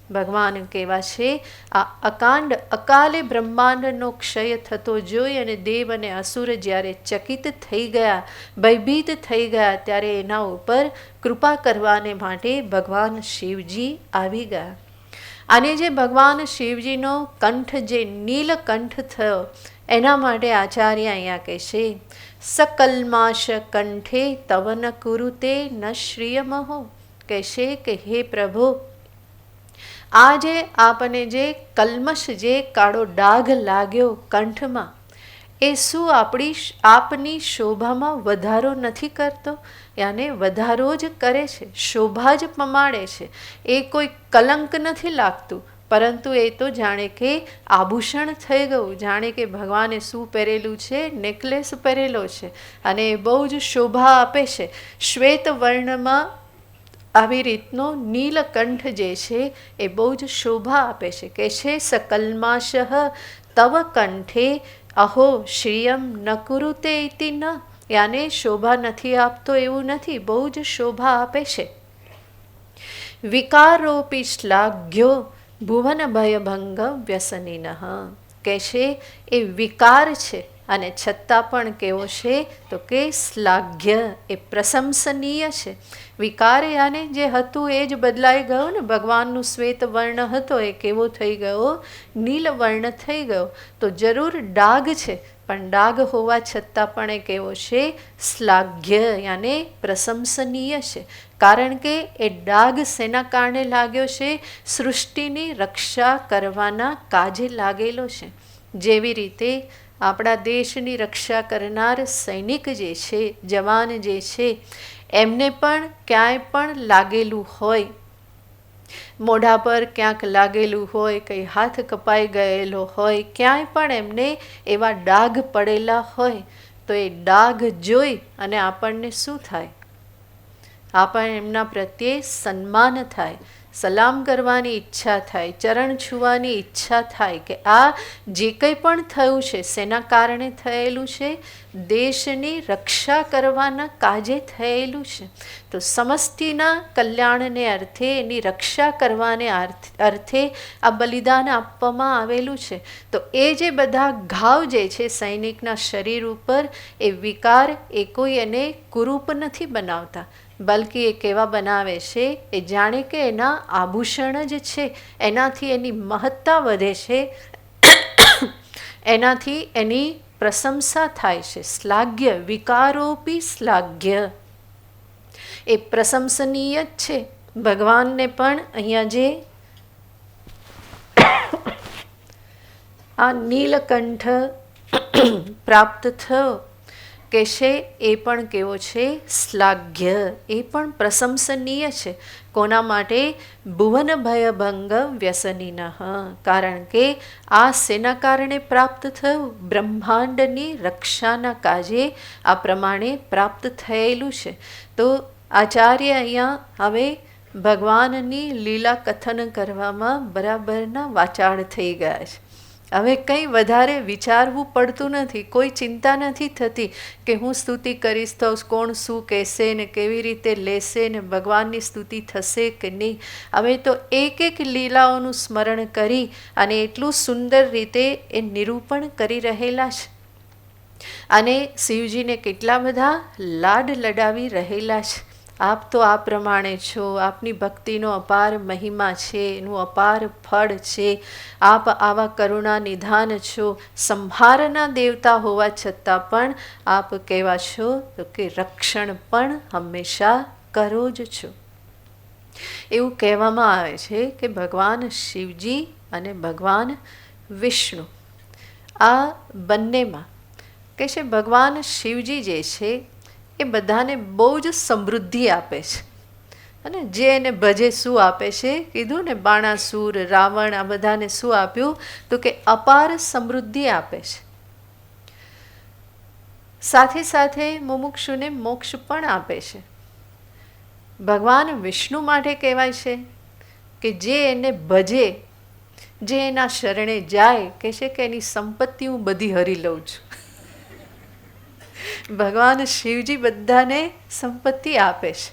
ભગવાન કહેવા છે આ અકાંડ, અકાલે બ્રહ્માંડનો ક્ષય થતો જોઈ અને દેવ અને અસુર જ્યારે ચકિત થઈ ગયા, ભયભીત થઈ ગયા, ત્યારે એના ઉપર કૃપા કરવાને માટે ભગવાન શિવજી આવી ગયા. અને જે ભગવાન શિવજીનો કંઠ જે નીલકંઠ થયો એના માટે આચાર્ય અહીંયા કહેશે સકલ્માશ કંઠે તવ ન કુરુતે ન શ્રિયમહો, કહેશે કે હે પ્રભુ, આ જે આપને જે કલ્મશ જે કાળો ડાઘ લાગ્યો કંઠમાં, એ શું આપની શોભામાં વધારો નથી કરતો? યાને વધારો જ કરે છે, શોભા જ પમાડે છે. એ કોઈ કલંક નથી લાગતું, પરંતુ એ તો જાણે કે આભૂષણ થઈ ગયું. જાણે કે ભગવાને શું પહેરેલું છે? નેકલેસ પહેરેલો છે અને એ બહુ જ શોભા આપે છે. શ્વેત વર્ણમાં આવી રીતનો નીલકંઠ જે છે એ બહુ જ શોભા આપે છે. કે છે સકલ્માશ તવ કંઠે અહો શ્રિયમ ન કુરુતે ઇતિ ન, યાને શોભા નથી આપતો એવું નથી, બહુ જ શોભા આપે છે. વિકારોપી શ્લાઘ્યો ભુવન ભયભંગ વ્યસનીન, કે છે એ વિકાર છે અને છતાં પણ કેવો છે? તો કે શ્લાઘ્ય, એ પ્રશંસનીય છે. વિકાર યાને જે હતું એ જ બદલાઈ ગયો ને. ભગવાનનું શ્વેત વર્ણ હતો એ કેવો થઈ ગયો? નીલ વર્ણ થઈ ગયો. તો જરૂર ડાઘ છે, પણ ડાઘ હોવા છતાં પણ એ કેવો છે? શ્લાઘ્ય યાને પ્રશંસનીય છે. કારણ કે એ ડાઘ શેના કારણે લાગ્યો છે? સૃષ્ટિની રક્ષા કરવાના કાજે લાગેલો છે. જેવી રીતે આપણા દેશની રક્ષા કરનાર સૈનિક જે છે, જવાન જે છે, એમને પણ ક્યાંય પણ લાગેલું હોય, મોઢા પર ક્યાંક લાગેલું હોય, કંઈ હાથ કપાઈ ગયેલો હોય, ક્યાંય પણ એમને એવા ડાઘ પડેલા હોય, તો એ ડાઘ જોઈ અને આપણને શું થાય? આપણને એમના પ્રત્યે સન્માન થાય, સલામ કરવાની ઈચ્છા થાય, ચરણ છૂવાની ઈચ્છા થાય કે આ જે કંઈ પણ થયું છે શેના કારણે થયેલું છે? દેશની રક્ષા કરવાના કાજે થયેલું છે. તો સમષ્ટિના કલ્યાણને અર્થે, એની રક્ષા કરવાને અર્થે આ બલિદાન આપવામાં આવેલું છે. તો એ જે બધા ઘાવ જે છે સૈનિકના શરીર ઉપર, એ વિકાર એ કોઈ એને કુરૂપ નથી બનાવતા, બલ્કિ એ કેવા બનાવે છે? એ જાણે કે એના આભૂષણ જ છે, એનાથી એની મહત્તા વધે છે, એનાથી એની પ્રશંસા થાય છે. શ્લાઘ્ય, વિકારોપી શ્લાઘ્ય, એ પ્રશંસનીય જ છે. ભગવાનને પણ અહીંયા જે આ નીલકંઠ પ્રાપ્ત થયો કે છે એ પણ કેવો છે? શ્લાઘ્ય, એ પણ પ્રશંસનીય છે. કોના માટે? ભુવન ભયભંગ વ્યસનીન, કારણ કે આ શેના કારણે પ્રાપ્ત થયું? બ્રહ્માંડની રક્ષાના કાજે આ પ્રમાણે પ્રાપ્ત થયેલું છે. તો આચાર્ય અહીંયા હવે ભગવાનની લીલા કથન કરવામાં બરાબરના વાચાળ થઈ ગયા છે. હવે કંઈ વધારે વિચારવું પડતું નથી, કોઈ ચિંતા નથી થતી કે હું સ્તુતિ કરીશ તો કોણ શું કહેશે ને કેવી રીતે લેશે ને ભગવાનની સ્તુતિ થશે કે નહીં. હવે તો એક એક લીલાઓનું સ્મરણ કરી અને એટલું સુંદર રીતે એ નિરૂપણ કરી રહેલા છે અને શિવજીને કેટલા બધા લાડ લડાવી રહેલા છે. આપ તો આ પ્રમાણે છો, આપની ભક્તિનો અપાર મહિમા છે, એનું અપાર ફળ છે, આપ આવા કરુણા નિધાન છો, સંહારના દેવતા હોવા છતાં પણ આપ કેવા છો? તો કે રક્ષણ પણ હંમેશા કરો જ છો. એવું કહેવામાં આવે છે કે ભગવાન શિવજી અને ભગવાન વિષ્ણુ આ બંનેમાં કે છે ભગવાન શિવજી જે છે એ બધાને બહુ જ સમૃદ્ધિ આપે છે. અને જે એને ભજે શું આપે છે? કીધું ને, બાણાસુર, રાવણ, આ બધાને શું આપ્યું? તો કે અપાર સમૃદ્ધિ આપે છે. સાથે સાથે મુમુક્ષુને મોક્ષ પણ આપે છે. ભગવાન વિષ્ણુ માટે કહેવાય છે કે જે એને ભજે, જે એના શરણે જાય, કહે છે કે એની સંપત્તિ હું બધી હરી લઉં છું. ભગવાન શિવજી બધાને સંપત્તિ આપે છે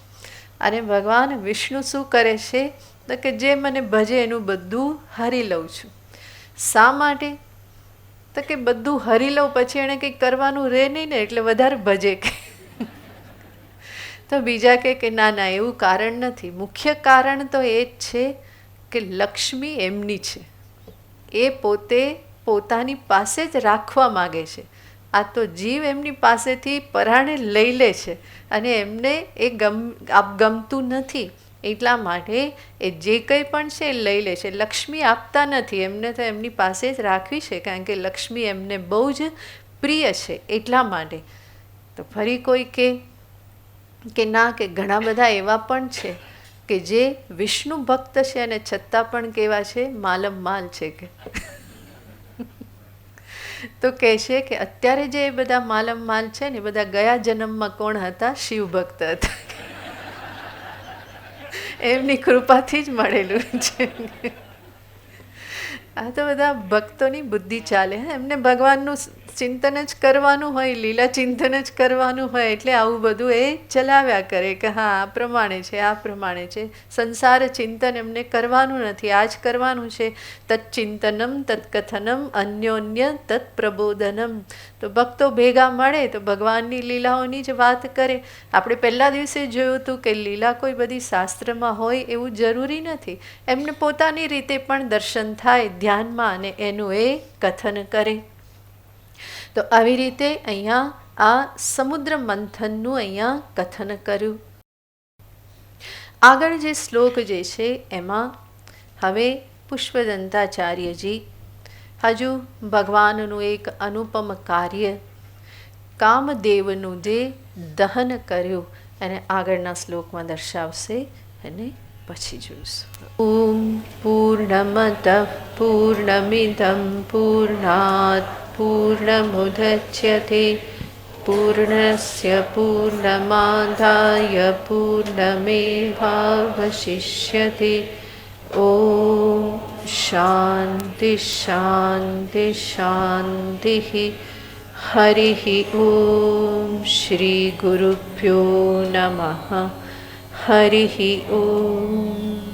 અને ભગવાન વિષ્ણુ શું કરે છે? તો કે જે મને ભજે એનું બધું હરી લઉં છું. શા માટે? તો કે બધું હરી લઉં પછી એણે કંઈક કરવાનું રહે નહીં ને, એટલે વધારે ભજે કે. તો બીજા કે ના ના, એવું કારણ નથી. મુખ્ય કારણ તો એ જ છે કે લક્ષ્મી એમની છે, એ પોતે પોતાની પાસે જ રાખવા માગે છે. આ તો જીવ એમની પાસેથી પરાણે લઈ લે છે અને એમને એ ગમતું નથી, એટલા માટે એ જે કંઈ પણ છે એ લઈ લે છે. લક્ષ્મી આપતા નથી, એમને તો એમની પાસે જ રાખવી છે, કારણ કે લક્ષ્મી એમને બહુ જ પ્રિય છે એટલા માટે. તો ફરી કોઈ કે ના, કે ઘણા બધા એવા પણ છે કે જે વિષ્ણુ ભક્ત છે અને છતાં પણ કેવા છે, માલમ માલ છે. કે તો કહે છે કે અત્યારે જે બધા માલમ માલ છે ને, બધા ગયા જન્મમાં કોણ હતા? શિવ ભક્ત હતા. એમની કૃપાથી જ મળેલું છે. આ તો બધા ભક્તોની બુદ્ધિ ચાલે. એમને ભગવાનનું ચિંતન જ કરવાનું હોય, લીલા ચિંતન જ કરવાનું હોય, એટલે આવું બધું એ ચલાવ્યા કરે કે હા આ પ્રમાણે છે, આ પ્રમાણે છે. સંસાર ચિંતન એમને કરવાનું નથી, આ જ કરવાનું છે. તત્ચિંતનમ તત્કથનમ અન્યોન્ય તત્પ્રબોધનમ. તો ભક્તો ભેગા મળે તો ભગવાનની લીલાઓની જ વાત કરે. આપણે પહેલા દિવસે જોયું હતું કે લીલા કોઈ બધી શાસ્ત્રમાં હોય એવું જરૂરી નથી. એમને પોતાની રીતે પણ દર્શન થાય ધ્યાનમાં અને એનું એ કથન કરે. તો આવી રીતે અહીંયા આ સમુદ્ર મંથનનું અહીંયા કથન કર્યું. આગળ જે શ્લોક જે છે એમાં હવે પુષ્પદંતાચાર્યજી હજુ ભગવાનનું એક અનુપમ કાર્ય કામદેવનું જે દહન કર્યું અને આગળના શ્લોકમાં દર્શાવશે અને પછી જોઈશું. ઓમ પૂર્ણમદ પૂર્ણમિદં પૂર્ણાત પૂર્ણમુદચ્યતે પૂર્ણસ્ય પૂર્ણમાદાય પૂર્ણમેવાવશિષ્યતે. ઓમ શાંતિ શાંતિ શાંતિ. હરિ ઓમ શ્રી ગુરુભ્યો નમઃ. હરિ ઓમ.